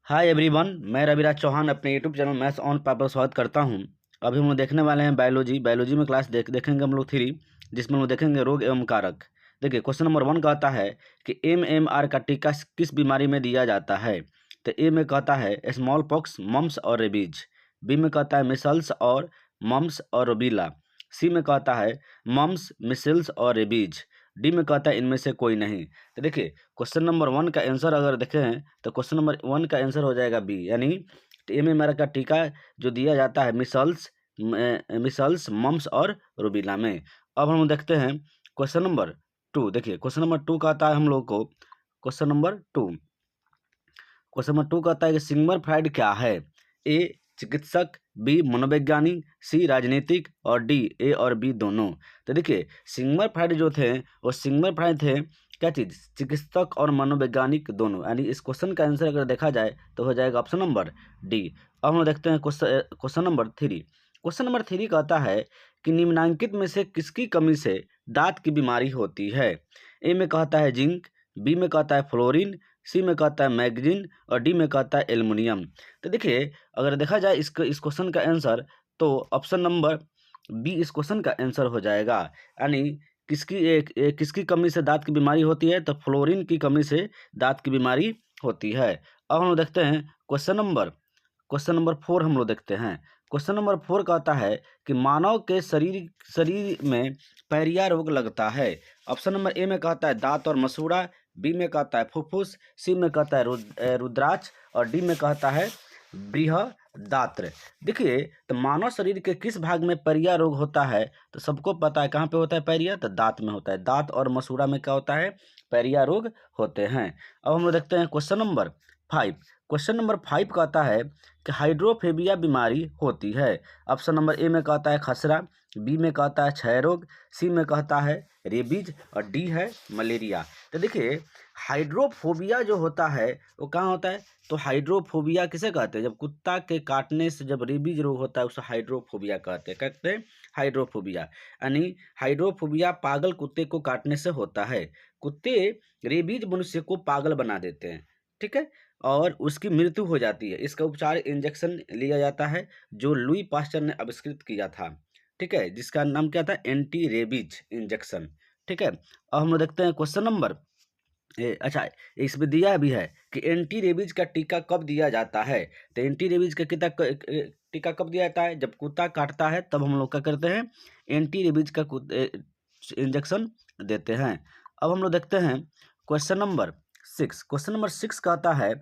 Hi everyone, मैं रविराज चौहान अपने YouTube channel maths on paper स्वागत करता हूं। अभी हम लोग देखने वाले हैं बायोलॉजी में क्लास देखेंगे हम लोग 3, जिसमें हम लोग देखेंगे रोग एवं कारक। देखिए क्वेश्चन नंबर 1 कहता है कि MMR का टीका किस बीमारी में दिया जाता है। तो ए में कहता है स्मॉल पॉक्स, मम्स और रेबीज। बी में कहता है मिसल्स और मम्स और रूबेला। सी में कहता है मम्स, मिसल्स और रेबीज। डी में कहता है इनमें से कोई नहीं। तो देखिए क्वेश्चन नंबर 1 का आंसर अगर देखें तो क्वेश्चन नंबर 1 का आंसर हो जाएगा बी, यानी MMR का टीका जो दिया जाता है मिसल्स, मम्स और रूबेला में। अब हम देखते हैं क्वेश्चन नंबर 2। देखिए क्वेश्चन नंबर 2 का आता है हम लोग को क्वेश्चन नंबर 2 कहता है कि सिग्मंड फ्राइड क्या है। ए चिकित्सक, बी मनोवैज्ञानिक, सी राजनीतिक और डी ए और बी दोनों। तो देखिए सिग्मंड फ्राइड जो थे वो सिग्मंड फ्राइड थे क्या चीज़, चिकित्सक और मनोवैज्ञानिक दोनों। यानी इस क्वेश्चन का आंसर अगर देखा जाए तो हो जाएगा ऑप्शन नंबर डी। अब हम देखते हैं क्वेश्चन नंबर 3। क्वेश्चन नंबर 3 कहता है कि निम्नलिखित में से किसकी कमी से दांत की बीमारी होती है। ए में कहता है जिंक, बी में कहता है फ्लोरीन, सी में कहता है मैग्नीज और डी में कहता है एल्युमिनियम। तो देखिए अगर देखा जाए इस क्वेश्चन का आंसर तो ऑप्शन नंबर बी इस क्वेश्चन का आंसर हो जाएगा। यानी किसकी कमी से दांत की बीमारी होती है, तो फ्लोरीन की कमी से दांत की बीमारी होती है। अब हम लोग देखते हैं क्वेश्चन नंबर 4 हम लोग देखते हैं। क्वेश्चन नंबर 4 कहता है कि मानव के शरीर में पैरिया रोग लगता है। ऑप्शन नंबर ए में कहता है दांत और मसूड़ा, बी में कहता है फुफ्फुस, सी में कहता है रुद्राक्ष और डी में कहता है बृहदात्र। देखिए तो मानव शरीर के किस भाग में पैरिया रोग होता है, तो सबको पता है कहाँ पे होता है पैरिया, तो दांत में होता है। दांत और मसूड़ा में क्या होता है, पैरिया रोग होते हैं। अब हम लोग देखते हैं क्वेश्चन नंबर 5। क्वेश्चन नंबर 5 कहता है कि हाइड्रोफोबिया बीमारी होती है। ऑप्शन नंबर ए में कहता है खसरा, बी में कहता है क्षय रोग, सी में कहता है रेबीज और डी है मलेरिया। तो देखिए हाइड्रोफोबिया जो होता है वो कहाँ होता है, तो हाइड्रोफोबिया किसे कहते हैं, जब कुत्ता के काटने से जब रेबीज रोग होता है उसे हाइड्रोफोबिया कहते हैं हाइड्रोफोबिया। यानी हाइड्रोफोबिया पागल कुत्ते को काटने से होता है। कुत्ते रेबीज मनुष्य को पागल बना देते हैं, ठीक है, और उसकी मृत्यु हो जाती है। इसका उपचार इंजेक्शन लिया जाता है जो लुई पास्चर ने आविष्कृत किया था, ठीक है, जिसका नाम क्या था, एंटी रेबीज इंजेक्शन, ठीक है। अब हम लोग देखते हैं क्वेश्चन नंबर अच्छा इसमें दिया भी है कि एंटी रेबीज का टीका कब दिया जाता है। तो एंटी रेबीज का टीका कब दिया जाता है, जब कुत्ता काटता है तब हम लोग क्या करते हैं, एंटी रेबीज का इंजेक्शन देते हैं। अब हम लोग देखते हैं क्वेश्चन नंबर 6। क्वेश्चन नंबर 6 कहता है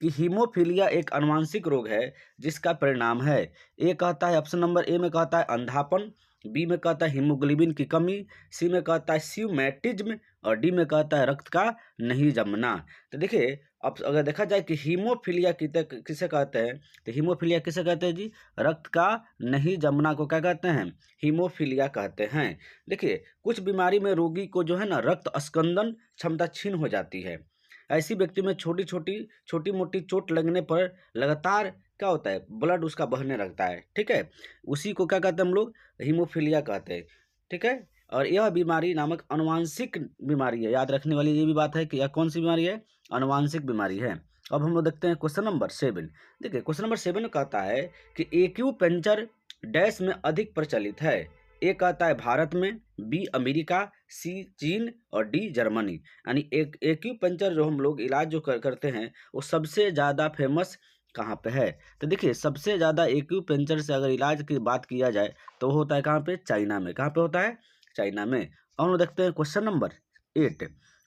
कि हीमोफीलिया एक अनुवांशिक रोग है जिसका परिणाम है। ए कहता है ऑप्शन नंबर ए में कहता है अंधापन, बी में कहता है हीमोग्लोबिन की कमी, सी में कहता है स्यूमेटिज्म और डी में कहता है रक्त का नहीं जमना। तो देखिए अब अगर देखा जाए कि हीमोफीलिया किसे कहते हैं, तो हीमोफीलिया किसे कहते हैं जी, रक्त का नहीं जमना को क्या कहते हैं, हीमोफीलिया कहते हैं। देखिए कुछ बीमारी में रोगी को जो है ना रक्त स्कंदन क्षमता छीन हो जाती है। ऐसी व्यक्ति में छोटी मोटी चोट लगने पर लगातार क्या होता है, ब्लड उसका बहने लगता है, ठीक है, उसी को क्या कहते हैं हम लोग, हीमोफीलिया कहते हैं, ठीक है। और यह बीमारी नामक आनुवांशिक बीमारी है। याद रखने वाली ये भी बात है कि यह कौन सी बीमारी है, आनुवांशिक बीमारी है। अब हम लोग देखते हैं क्वेश्चन नंबर 7। देखिए क्वेश्चन नंबर 7 कहता है कि एक्यूपंक्चर डैश में अधिक प्रचलित है। ए कहता है भारत में, बी अमेरिका, सी चीन और डी जर्मनी। यानी एक एक्यूपंक्चर जो हम लोग इलाज जो करते हैं वो सबसे ज़्यादा फेमस कहाँ पे है। तो देखिए सबसे ज़्यादा एक्यूपंक्चर से अगर इलाज की बात किया जाए तो होता है कहाँ पे, चाइना में। कहाँ पे होता है, चाइना में। अब हम लोग देखते हैं क्वेश्चन नंबर 8।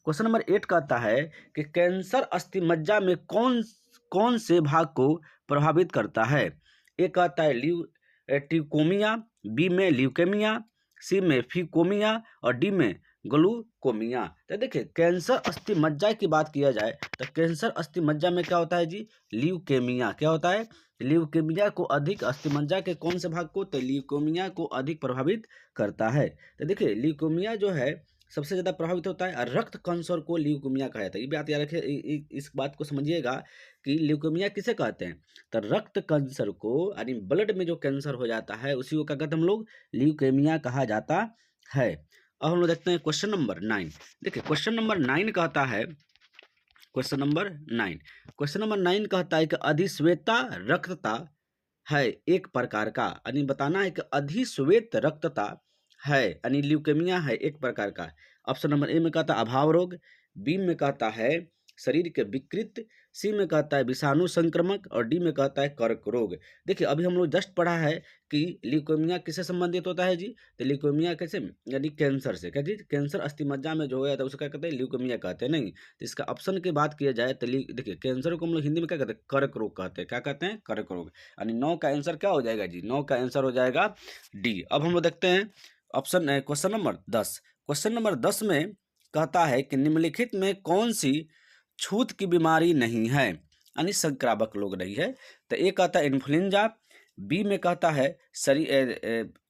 क्वेश्चन नंबर 8 कहता है कि कैंसर अस्थिमज्जा में कौन कौन से भाग को प्रभावित करता है। ए कहता है ट्यूकोमिया, बी में ल्यूकेमिया, सी में फिकोमिया और डी में ग्लूकोमिया। तो देखिए कैंसर अस्थिमज्जा की बात किया जाए तो कैंसर अस्थिमज्जा में क्या होता है जी, ल्यूकेमिया। क्या होता है, ल्यूकेमिया को अधिक, अस्थिमज्जा के कौन से भाग को, तो ल्यूकेमिया को अधिक प्रभावित करता है। तो देखिए ल्यूकेमिया जो है सबसे ज़्यादा प्रभावित होता है और रक्त कैंसर को ल्यूकेमिया कहा जाता है। ये बात याद रखिए, इस बात को समझिएगा कि ल्यूकेमिया किसे कहते हैं, तो रक्त कैंसर को, यानी ब्लड में जो कैंसर हो जाता है उसी को क्या कहते हैं हम लोग, ल्यूकेमिया कहा जाता है। अब हम लोग देखते हैं क्वेश्चन नंबर 9। देखिए क्वेश्चन नंबर 9 कहता है क्वेश्चन नंबर 9। क्वेश्चन नंबर 9 कहता है कि अधिश्वेता रक्तता है एक प्रकार का, यानी बताना है कि अधिश्वेत रक्तता है यानी ल्यूकेमिया है एक प्रकार का। ऑप्शन नंबर ए में कहता है अभाव रोग, बी में कहता है शरीर के विकृत, सी में कहता है विषाणु संक्रमक और डी में कहता है कर्क रोग। देखिए अभी हम लोग जस्ट पढ़ा है कि ल्यूकेमिया किससे संबंधित होता है जी, तो ल्यूकेमिया कैसे, यानी कैंसर से। क्या जी, कैंसर अस्थि-मज्जा में जो है तो उसको क्या कहते हैं, ल्यूकेमिया कहते हैं। नहीं, तो इसका ऑप्शन की बात किया जाए तो देखिए कैंसर को हम लोग हिंदी में क्या कहते हैं, कर्क रोग कहते हैं। क्या कहते हैं, कर्क रोग। यानी 9 का आंसर क्या हो जाएगा जी, 9 का आंसर हो जाएगा डी। अब हम लोग देखते हैं option question number 10। Question number 10 में कहता है कि निम्नलिखित में कौन सी छूत की बीमारी नहीं है, यानी संक्रामक रोग नहीं है। तो ए कहता है इन्फ्लुएंजा, बी में कहता है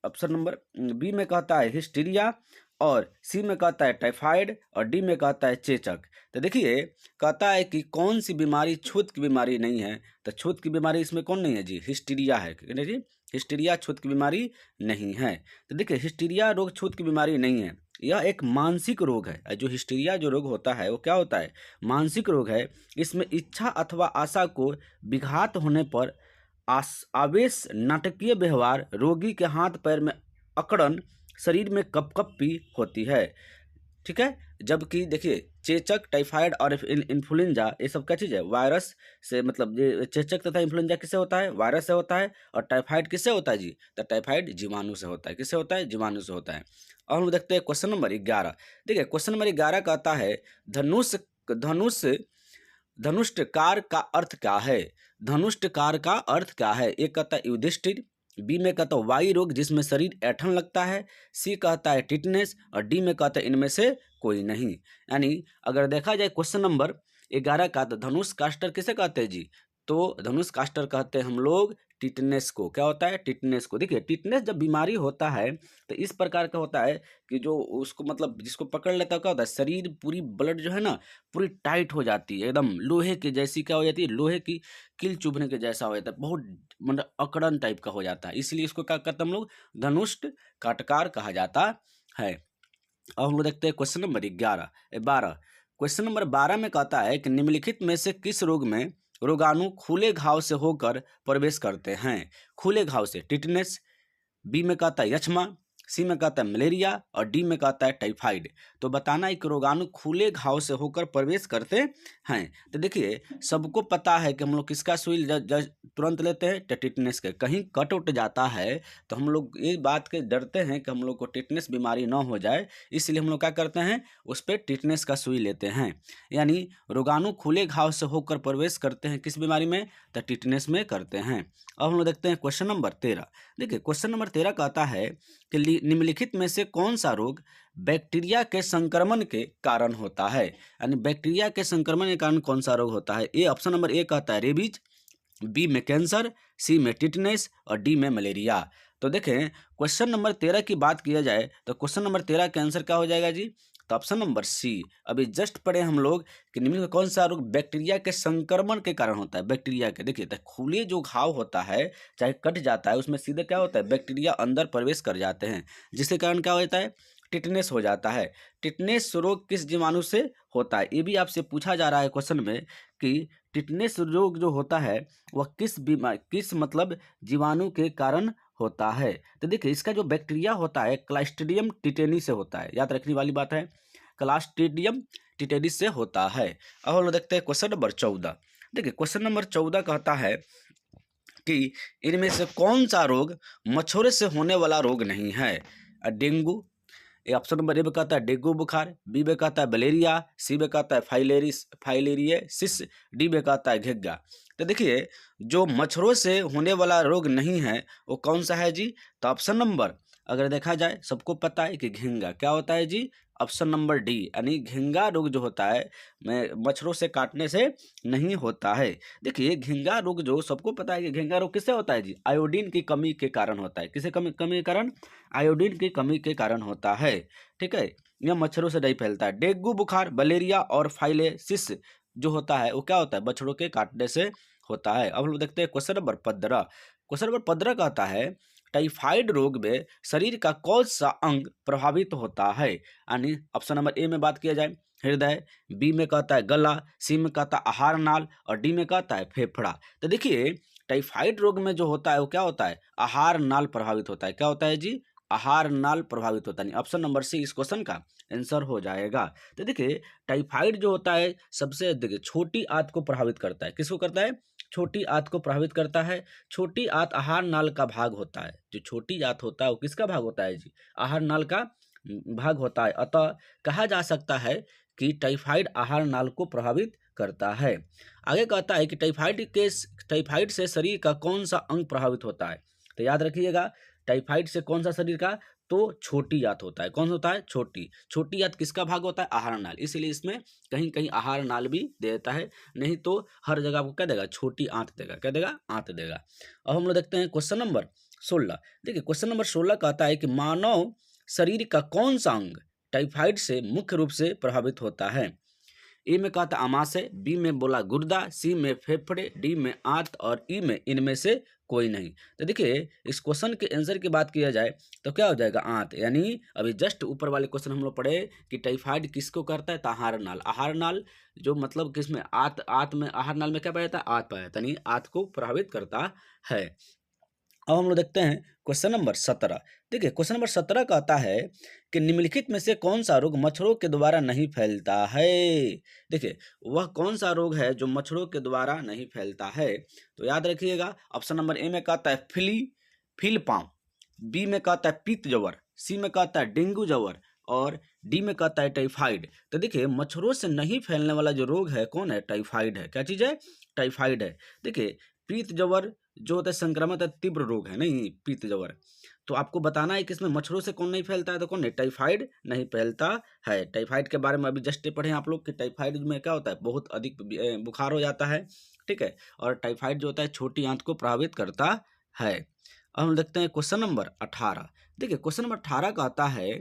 ऑप्शन नंबर बी में कहता है हिस्टीरिया, और सी में कहता है टाइफाइड, और डी में कहता है चेचक। तो देखिए कहता है कि कौन सी बीमारी छूत की बीमारी नहीं है, तो छूत की बीमारी इसमें कौन नहीं है जी, हिस्टीरिया है। क्या जी, हिस्टीरिया छूत की बीमारी नहीं है। तो देखिए हिस्टीरिया रोग छूत की बीमारी नहीं है, यह एक मानसिक रोग है। जो हिस्टीरिया जो रोग होता है वो क्या होता है, मानसिक रोग है। इसमें इच्छा अथवा आशा को विघात होने पर आवेश, नाटकीय व्यवहार, रोगी के हाथ पैर में अकड़न, शरीर में कपकपी होती है। ठीक है, जबकि देखिए चेचक, टाइफाइड और इन्फ्लुएंजा ये सब क्या चीज़ है, वायरस से, मतलब ये चेचक तथा इन्फ्लुएंजा किससे होता है, वायरस से होता है। और टाइफाइड किससे होता है जी, तो टाइफाइड जीवाणु से होता है। किससे होता है, जीवाणु से होता है। और हम देखते हैं क्वेश्चन नंबर 11। देखिए क्वेश्चन नंबर 11 कहता है धनुष धनुष धनुष्टकार का अर्थ क्या है। धनुष्टकार का अर्थ क्या है, एक कहता है युधिष्ठिर, बी में कहता है वायु रोग जिसमें शरीर ऐंठन लगता है, सी कहता है टिटनेस, और डी में कहता है इनमें से कोई नहीं। यानी अगर देखा जाए क्वेश्चन नंबर 11 का, तो धनुष कास्टर किसे कहते हैं जी, तो धनुष कास्टर कहते हैं हम लोग टिटनेस को। क्या होता है, टिटनेस को। देखिए टिटनेस जब बीमारी होता है तो इस प्रकार का होता है कि जो उसको मतलब जिसको पकड़ लेता है क्या होता है, शरीर पूरी ब्लड जो है ना पूरी टाइट हो जाती है, एकदम लोहे के जैसी क्या हो जाती है, लोहे की कील चुभने के जैसा हो जाता है, बहुत मतलब अकड़न टाइप का हो जाता है। इसलिए इसको क्या कहते हैं हम लोग, धनुष्ट काटकार कहा जाता है। अब हम लोग देखते हैं क्वेश्चन नंबर 12। क्वेश्चन नंबर 12 में कहता है कि निम्नलिखित में से किस रोग में रोगाणु खुले घाव से होकर प्रवेश करते हैं। खुले घाव से टिटनेस, बी में कहता है यक्ष्मा, सी में कहता है मलेरिया, और डी में कहता है टाइफाइड। तो बताना है कि रोगाणु खुले घाव से होकर प्रवेश करते हैं। तो देखिए सबको पता है कि हम लोग किसका सुई तुरंत लेते हैं, टिटनेस के। कहीं कट उठ जाता है तो हम लोग ये बात के डरते हैं कि हम लोग को टिटनेस बीमारी ना हो जाए, इसलिए हम लोग क्या करते हैं, उस पर टिटनेस का सुई लेते हैं। यानी रोगाणु खुले घाव से होकर प्रवेश करते हैं किस बीमारी में, तो टिटनेस में करते हैं। अब हम लोग देखते हैं क्वेश्चन नंबर 13। देखिए क्वेश्चन नंबर 13 कहता है कि निम्नलिखित में से कौन सा रोग बैक्टीरिया के संक्रमण के कारण होता है। यानी बैक्टीरिया के संक्रमण के कारण कौन सा रोग होता है। ए ऑप्शन नंबर ए कहता है रेबीज, बी में कैंसर, सी में टिटनेस, और डी में मलेरिया। तो देखें क्वेश्चन नंबर 13 की बात किया जाए तो क्वेश्चन नंबर 13 का आंसर क्या हो जाएगा जी, तो ऑप्शन नंबर सी। अभी जस्ट पढ़े हम लोग कि निम्न में कौन सा रोग बैक्टीरिया के संक्रमण के कारण होता है। बैक्टीरिया के देखिए तो खुले जो घाव होता है चाहे कट जाता है उसमें सीधे क्या होता है, बैक्टीरिया अंदर प्रवेश कर जाते हैं, जिसके कारण क्या होता है, टिटनेस हो जाता है। टिटनेस रोग किस जीवाणु से होता है, ये भी आपसे पूछा जा रहा है क्वेश्चन में कि टिटनेस रोग जो होता है वह किस मतलब जीवाणु के कारण होता है। तो देखिए इसका जो बैक्टीरिया होता है क्लास्ट्रीडियम टिटेनी से होता है, याद रखने वाली बात है, क्लास्ट्रीडियम टिटेनी से होता है। अब हम लोग देखते हैं क्वेश्चन नंबर 14। देखिए क्वेश्चन नंबर 14 कहता है कि इनमें से कौन सा रोग मच्छरों से होने वाला रोग नहीं है। डेंगू, ये ऑप्शन नंबर ए में कहता है डेंगू बुखार, बी में कहता है मलेरिया, सी में कहता है फाइलेरियसिस, डी में कहता है घेग्गा। तो देखिए जो मच्छरों से होने वाला रोग नहीं है वो कौन सा है जी, तो ऑप्शन नंबर अगर देखा जाए सबको पता है कि घेंगा क्या होता है जी, ऑप्शन नंबर डी, यानी घेंगा रोग जो होता है मच्छरों से काटने से नहीं होता है। देखिए घेंगा रोग जो सबको पता है कि घेंगा रोग किससे होता है जी, आयोडीन की कमी के कारण होता है। किसे कमी के कारण, आयोडीन की कमी के कारण होता है। ठीक है, यह मच्छरों से नहीं फैलता है। डेंगू बुखार, मलेरिया और फाइलेसिस जो होता है वो क्या होता है, मच्छरों के काटने से होता है। अब हम लोग देखते हैं क्वेश्चन नंबर 15। क्वेश्चन नंबर 15 कहता है टाइफाइड रोग में शरीर का कौन सा अंग प्रभावित होता है। यानी ऑप्शन नंबर ए में बात किया जाए हृदय, बी में कहता है गला, सी में कहता है आहार नाल और डी में कहता है फेफड़ा। तो देखिए टाइफाइड रोग में जो होता है वो क्या होता है, आहार नाल प्रभावित होता है। क्या होता है जी, आहार नाल प्रभावित होता है। ऑप्शन नंबर सी इस क्वेश्चन का आंसर हो जाएगा। तो देखिए टाइफाइड जो होता है सबसे देखिए छोटी आंत को प्रभावित करता है। किसको करता है, छोटी आंत को प्रभावित करता है। छोटी आंत आहार नाल का भाग होता है। जो छोटी आंत होता है वो किसका भाग होता है जी, आहार नाल का भाग होता है। अतः कहा जा सकता है कि टाइफाइड आहार नाल को प्रभावित करता है। आगे कहता है कि टाइफाइड से शरीर का कौन सा अंग प्रभावित होता है। तो याद रखिएगा टाइफाइड से कौन सा शरीर का, तो छोटी आंत होता है। कौन होता है, छोटी आंत किसका भाग होता है, आहार नाल। इसलिए इसमें कहीं कहीं आहार नाल भी दे देता है, नहीं तो हर जगह आपको क्या देगा, छोटी आंत देगा। क्या देगा, आंत देगा। अब हम लोग देखते हैं क्वेश्चन नंबर 16। देखिए क्वेश्चन नंबर 16 कहता है कि मानव शरीर का कौन सा अंग टाइफाइड से मुख्य रूप से प्रभावित होता है। ए में कहता आमाशय, बी में बोला गुर्दा, सी में फेफड़े, डी में आंत और ई में इनमें से कोई नहीं। तो देखिए इस क्वेश्चन के आंसर की बात किया जाए तो क्या हो जाएगा, आंत। यानी अभी जस्ट ऊपर वाले क्वेश्चन हम लोग पढ़े कि टाइफाइड किसको करता है, तो आहार नाल। आहार नाल जो मतलब किसमें, आंत में, आहार नाल में क्या पाया जाता है, आंत पाया जाता है, यानी आंत को प्रभावित करता है। अब हम लोग देखते हैं क्वेश्चन नंबर 17। देखिए क्वेश्चन नंबर 17 कहता है कि निम्नलिखित में से कौन सा रोग मच्छरों के द्वारा नहीं फैलता है। देखिए वह कौन सा रोग है जो मच्छरों के द्वारा नहीं फैलता है। तो याद रखिएगा ऑप्शन नंबर ए में कहता है फील पाँव, बी में कहता है पीत जवर, सी में कहता है डेंगू जवर और डी में कहता है टाइफाइड। तो देखिए मच्छरों से नहीं फैलने वाला जो रोग है कौन है, टाइफाइड है। क्या चीज़ है, टाइफाइड है। देखिए पीत जवर जो होता है संक्रमण है, तीव्र रोग है, नहीं पीत जवर। तो आपको बताना है कि इसमें मच्छरों से कौन नहीं फैलता है, तो कौन नहीं, टाइफाइड नहीं फैलता है। टाइफाइड के बारे में अभी जस्ट पढ़े आप लोग कि टाइफाइड में क्या होता है, बहुत अधिक बुखार हो जाता है, ठीक है। और टाइफाइड जो होता है छोटी आंत को प्रभावित करता है। अब हम देखते हैं क्वेश्चन नंबर 18। देखिए क्वेश्चन नंबर 18 कहता है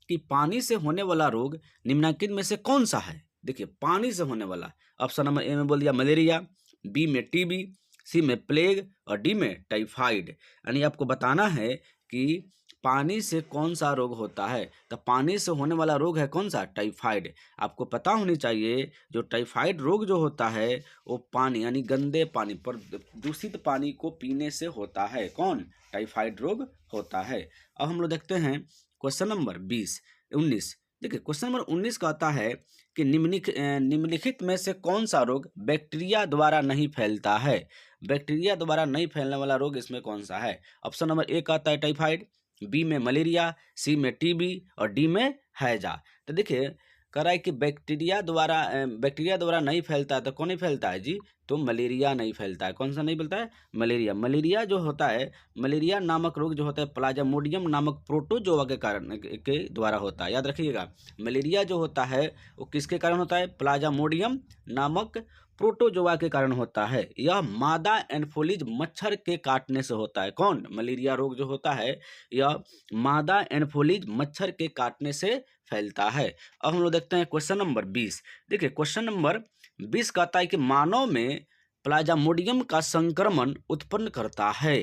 कि पानी से होने वाला रोग निम्नलिखित में से कौन सा है। देखिए पानी से होने वाला, ऑप्शन नंबर ए में बोल दिया मलेरिया, बी में टीबी, सी में प्लेग और डी में टाइफाइड। यानी आपको बताना है कि पानी से कौन सा रोग होता है। तो पानी से होने वाला रोग है कौन सा, टाइफाइड। आपको पता होनी चाहिए जो टाइफाइड रोग जो होता है वो पानी यानी गंदे पानी पर, दूषित पानी को पीने से होता है। कौन, टाइफाइड रोग होता है। अब हम लोग देखते हैं क्वेश्चन नंबर 19। देखिए क्वेश्चन नंबर 19 कहता है कि निम्नलिखित में से कौन सा रोग बैक्टीरिया द्वारा नहीं फैलता है। बैक्टीरिया द्वारा नहीं फैलने वाला रोग इसमें कौन सा है। ऑप्शन नंबर ए कहता है टाइफाइड, बी में मलेरिया, सी में टीबी और डी में हैजा। तो देखिए कह रहा है कि बैक्टीरिया द्वारा नहीं फैलता है। तो कौन नहीं फैलता है जी, तो मलेरिया नहीं फैलता है। कौन सा नहीं फैलता है, मलेरिया जो होता है, मलेरिया नामक रोग जो होता है प्लाज्मोडियम नामक प्रोटोजोआ के कारण के द्वारा होता है। याद रखिएगा मलेरिया जो होता है वो किसके कारण होता है, प्लाज्मोडियम नामक प्रोटोजोआ के कारण होता है। यह मादा एनफोलिज मच्छर के काटने से होता है। कौन, मलेरिया रोग जो होता है यह मादा एनफोलिज मच्छर के काटने से फैलता है। अब हम लोग देखते हैं क्वेश्चन नंबर 20। देखिए क्वेश्चन नंबर 20 कहता है कि मानव में प्लाज्मोडियम का संक्रमण उत्पन्न करता है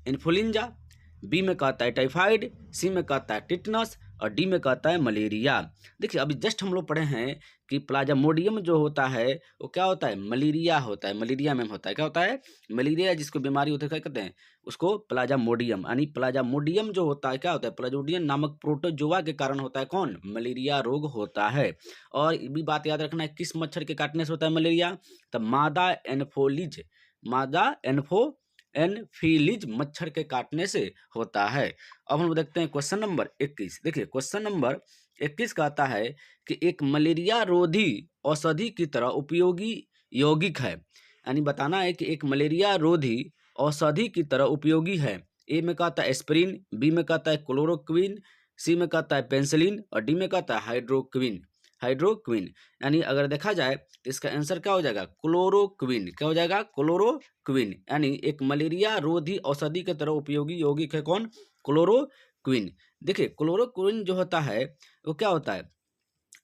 इन्फ्लुएंजा, बी में कहता है टाइफाइड, सी में कहता है टिटनस और डी में कहता है मलेरिया। देखिए अभी जस्ट हम लोग पढ़े हैं कि प्लाज्मोडियम जो होता है वो क्या होता है, मलेरिया होता है। मलेरिया में होता है, क्या होता है, मलेरिया जिसको बीमारी होती है क्या कहते हैं उसको, प्लाज्मोडियम। यानी प्लाज्मोडियम जो होता है क्या होता है, प्लाज्मोडियम नामक प्रोटोजोआ के कारण होता है कौन, मलेरिया रोग होता है। और ये भी बात याद रखना है किस मच्छर के काटने से होता है मलेरिया, तो मादा एनफिलीज मच्छर के काटने से होता है। अब हम देखते हैं क्वेश्चन नंबर 21। देखिए क्वेश्चन नंबर 21 कहता है कि एक मलेरिया रोधी औषधि की तरह उपयोगी यौगिक है। यानी बताना है कि एक मलेरिया रोधी औषधि की तरह उपयोगी है। ए में कहता है एस्पिरिन, बी में कहता है क्लोरोक्विन, सी में कहता है पेंसिलिन और डी में कहता है हाइड्रोक्विन। यानी अगर देखा जाए तो इसका आंसर क्या हो जाएगा, क्लोरोक्विन। क्या हो जाएगा, क्लोरोक्विन। यानी एक मलेरिया रोधी औषधि के तरह उपयोगी यौगिक है कौन, क्लोरोक्विन। देखिए क्लोरोक्विन जो होता है वो क्या होता है,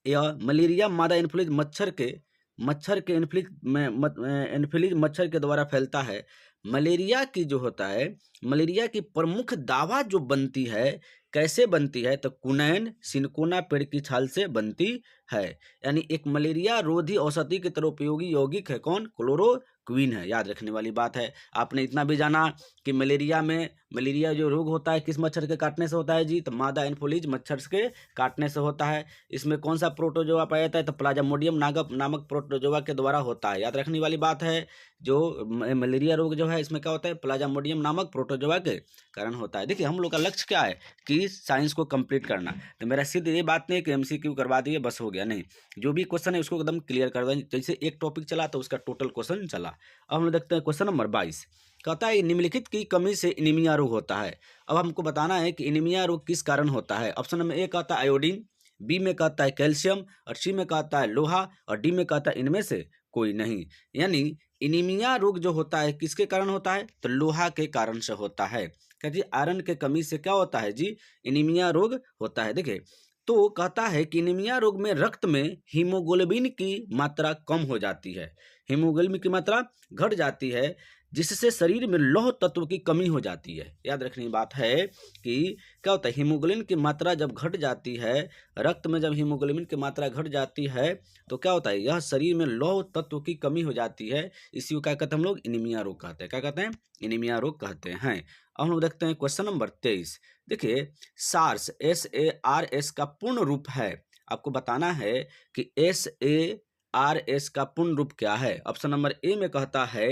यह मलेरिया मादा एनफ्लुएंजा मच्छर के एनफ्लुएंजा मच्छर के द्वारा फैलता है। मलेरिया की जो होता है, मलेरिया की प्रमुख दवा जो बनती है कैसे बनती है? तो कुनैन सिनकोना पेड़ की छाल से बनती है। यानी एक मलेरिया रोधी औषधि की तरह उपयोगी यौगिक है कौन? क्लोरोक्विन है। याद रखने वाली बात है। आपने इतना भी जाना कि मलेरिया जो रोग होता है किस मच्छर के काटने से होता है जी? तो मादा एनोफिलीज मच्छर के काटने से होता है। इसमें कौन सा प्रोटोजोआ पाया जाता है? तो प्लाज्मोडियम नामक प्रोटोजोआ के द्वारा होता है। याद रखने वाली बात है। जो मलेरिया रोग जो है इसमें क्या होता है? प्लाज्मोडियम नामक प्रोटोजोआ के कारण होता है। देखिए हम लोग का लक्ष्य क्या है कि साइंस को कंप्लीट करना। तो मेरा सिर्फ ये बात नहीं कि एमसीक्यू करवा दिए बस हो गया, नहीं। जो भी क्वेश्चन है उसको एकदम क्लियर कर दें। जैसे एक टॉपिक चला तो उसका टोटल क्वेश्चन चला। अब हम लोग देखते हैं क्वेश्चन नंबर 22। कहता है निम्नलिखित की कमी से एनीमिया रोग होता है। अब हमको बताना है कि एनीमिया रोग किस कारण होता है। ऑप्शन नंबर ए कहता है आयोडीन, बी में कहता है कैल्शियम, और सी में कहता है लोहा, और डी में कहता है इनमें से कोई नहीं। यानी एनीमिया रोग जो होता है किसके कारण होता है? तो लोहा के कारण से होता है। कहती आयरन के कमी से क्या होता है जी? एनीमिया रोग होता है। देखिए तो कहता है कि एनीमिया रोग में रक्त में हीमोग्लोबिन की मात्रा कम हो जाती है, हीमोग्लोबिन की मात्रा घट जाती है, जिससे शरीर में लौह तत्व की कमी हो जाती है। याद रखने की बात है कि क्या होता है? हीमोग्लोबिन की मात्रा जब घट जाती है, रक्त में जब हीमोग्लोबिन की मात्रा घट जाती है तो क्या होता है? यह शरीर में लौह तत्व की कमी हो जाती है। इसी को क्या कहते हैं हम लोग? एनीमिया रोग कहते हैं। क्या कहते हैं? एनीमिया रोग कहते हैं। अब हम लोग देखते हैं क्वेश्चन नंबर 23। देखिए सार्स SARS का पूर्ण रूप है। आपको बताना है कि SARS का पूर्ण रूप क्या है। ऑप्शन नंबर ए में कहता है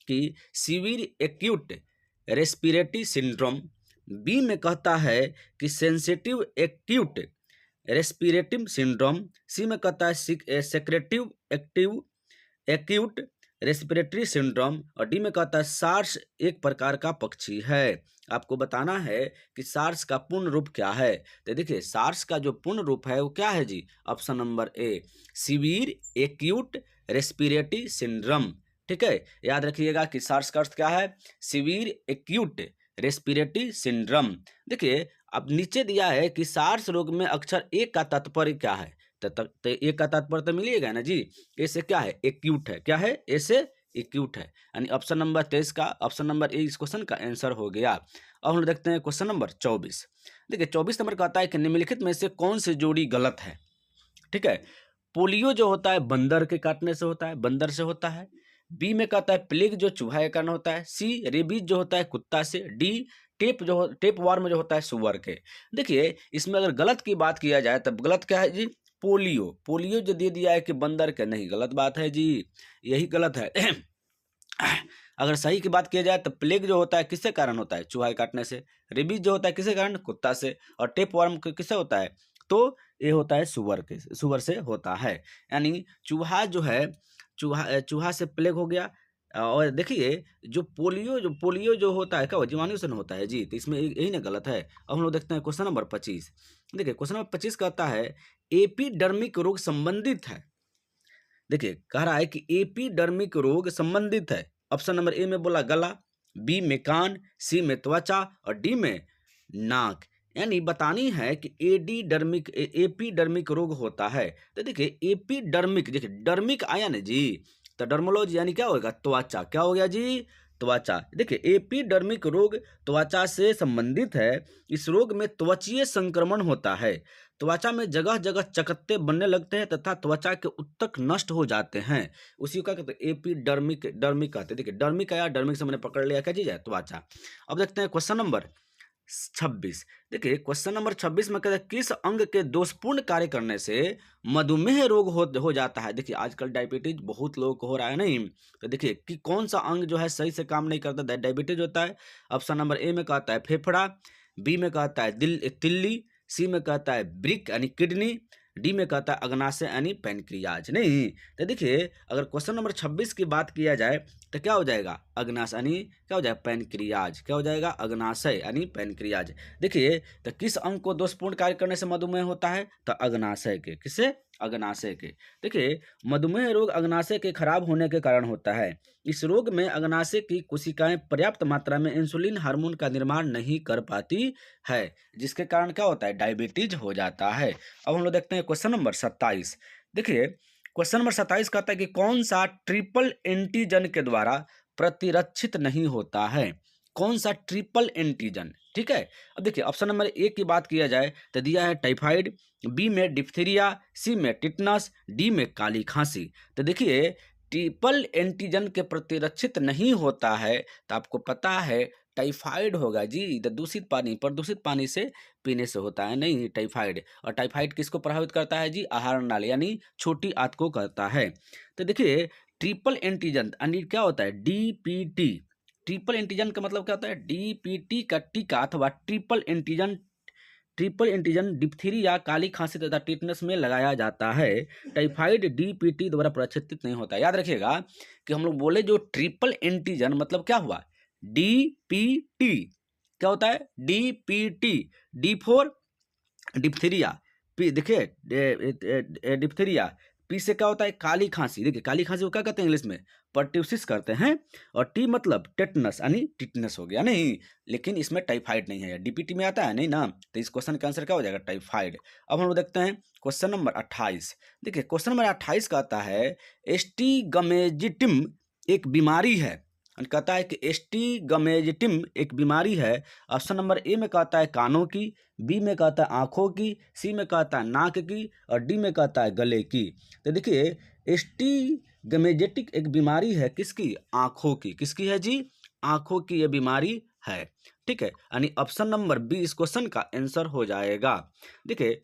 कि severe acute respiratory syndrome, B में कहता है कि sensitive acute respiratory syndrome, C में कहता है secretive active acute respiratory syndrome, और डी में कहता है सार्स एक प्रकार का पक्षी है। आपको बताना है कि सार्स का पूर्ण रूप क्या है। तो देखिए सार्स का जो पूर्ण रूप है वो क्या है जी? Option number A severe acute respiratory syndrome. ठीक है, याद रखिएगा कि सार्स का अर्थ क्या है? Severe acute respiratory syndrome. देखिए अब नीचे दिया है कि सार्स रोग में अक्षर ए का तात्पर्य क्या है। तो ए का तात्पर्य तो मिलिएगा ना जी। ए से क्या है? एक्यूट है। क्या है? ए से एक्यूट है। यानी ऑप्शन नंबर 23 का ऑप्शन नंबर ए इस क्वेश्चन का आंसर हो गया। अब हम देखते हैं क्वेश्चन नंबर 24। देखिए 24 नंबर कहता है कि निम्नलिखित में से कौन सी जोड़ी गलत है। ठीक है, पोलियो जो होता है बंदर के काटने से होता है, बंदर से होता है। बी में कहता है प्लेग जो चूहा के कारण होता है। सी रेबीज जो होता है कुत्ता से। डी टेप वार्म जो होता है सुअर के। देखिए इसमें अगर गलत की बात किया जाए तब गलत क्या है जी? पोलियो जो दे दिया है कि बंदर के, नहीं, गलत बात है जी, यही गलत है। अगर सही की बात किया जाए तो प्लेग जो होता है किससे कारण होता है? चूहा के काटने से। रेबीज जो होता है किसके कारण? कुत्ता से। और टेप वार्म किससे होता है? तो ये होता है सुअर से होता है। यानी चूहा जो है चूहा से प्लेग हो गया। और देखिए जो पोलियो जो होता है क्या वो जीवाणु से न होता है जी। तो इसमें यही ना गलत है। अब हम लोग देखते हैं क्वेश्चन नंबर 25। देखिए क्वेश्चन नंबर 25 कहता है एपिडर्मिक रोग संबंधित है। देखिए कह रहा है कि एपिडर्मिक रोग संबंधित है। ऑप्शन नंबर ए में बोला गला, बी में कान, सी में त्वचा, और डी में नाक। यानी बतानी है कि एपिडर्मिक रोग होता है। तो देखिए एपिडर्मिक, देखिए डर्मिक आया ना जी, तो डर्मोलॉजी यानी क्या होगा? त्वचा। क्या हो गया जी? त्वचा। देखिए एपिडर्मिक रोग त्वचा से संबंधित है। इस रोग में त्वचीय संक्रमण होता है। त्वचा में जगह जगह चकत्ते बनने लगते हैं तथा त्वचा के उत्तक नष्ट हो जाते हैं। उसी का कहते हैं एपिडर्मिक कहते हैं। देखिए डर्मिक आया, डर्मिक से मैंने पकड़ लिया क्या चीज है? त्वचा। अब देखते हैं क्वेश्चन नंबर 26। देखिए क्वेश्चन नंबर 26 में कहते हैं किस अंग के दोषपूर्ण कार्य करने से मधुमेह रोग हो जाता है। देखिए आजकल डायबिटीज बहुत लोगों को हो रहा है, नहीं? तो देखिए कि कौन सा अंग जो है सही से काम नहीं करता, डायबिटीज होता है। ऑप्शन नंबर ए में कहता है फेफड़ा, बी में कहता है तिल्ली, सी में कहता है ब्रिक यानी किडनी, डी में कहता है अग्नाशय यानी पैनक्रियाज। नहीं, तो देखिए अगर क्वेश्चन नंबर 26 की बात किया जाए तो क्या हो जाएगा? अग्नाशय यानी क्या हो जाएगा? पैनक्रियाज। क्या हो जाएगा? अग्नाशय यानी पैनक्रियाज। देखिए तो किस अंग को दोषपूर्ण कार्य करने से मधुमेह होता है? तो अग्नाशय के। किससे? अग्नाशय के। देखिए मधुमेह रोग अग्नाशय के खराब होने के कारण होता है। इस रोग में अग्नाशय की कोशिकाएं पर्याप्त मात्रा में इंसुलिन हार्मोन का निर्माण नहीं कर पाती है, जिसके कारण क्या होता है? डायबिटीज हो जाता है। अब हम लोग देखते हैं क्वेश्चन नंबर 27। देखिए क्वेश्चन नंबर 27 कहता है कि कौन सा ट्रिपल एंटीजन के द्वारा प्रतिरक्षित नहीं होता है। कौन सा ट्रिपल एंटीजन, ठीक है। अब देखिए ऑप्शन नंबर ए की बात किया जाए तो दिया है टाइफाइड, बी में डिप्थीरिया, सी में टिटनस, डी में काली खांसी। तो देखिए ट्रिपल एंटीजन के प्रतिरक्षित नहीं होता है तो आपको पता है टाइफाइड होगा जी। तो दूषित पानी, प्रदूषित पानी से पीने से होता है नहीं टाइफाइड। और टाइफाइड किसको प्रभावित करता है जी? आहार नाली यानी छोटी आंत को करता है। तो देखिए ट्रिपल एंटीजन यानी क्या होता है? डीपीटी। ट्रिपल एंटीजन का मतलब क्या होता है? डीपीटी का टीका अथवा ट्रिपल एंटीजन डिप्थीरिया, काली खांसी तथा टिटनस में लगाया जाता है। टाइफाइड डीपीटी द्वारा प्रक्षेपित नहीं होता। याद रखिएगा कि हम लोग बोले जो ट्रिपल एंटीजन मतलब क्या हुआ? डीपीटी। क्या होता है? DPT. D for diphtheria, P देखिए डिप्थीरिया, पी से क्या होता है? काली खांसी। देखिए काली खांसी को क्या कहते हैं इंग्लिश में? पर्ट्यूसिस करते हैं। और टी मतलब टेटनस यानी टिटनस हो गया नहीं, लेकिन इसमें टाइफाइड नहीं है। डीपीटी में आता है नहीं ना, तो इस क्वेश्चन का आंसर क्या हो जाएगा? टाइफाइड। अब हम लोग देखते हैं क्वेश्चन नंबर 28। देखिए क्वेश्चन नंबर 28 कहता है एस्टिगमेजिटिम एक बीमारी है। कहता है कि एस्टिगमेजिटिम एक बीमारी है। ऑप्शन नंबर ए में कहता है कानों की, बी में कहता है आंखों की, सी में कहता है नाक की, और डी में कहता है गले की। तो देखिए एस्टिगमेजेटिक एक बीमारी है किसकी? आंखों की। किसकी है जी? आंखों की ये बीमारी है, ठीक है। यानी ऑप्शन नंबर बी इस क्वेश्चन का आंसर हो जाएगा। देखिए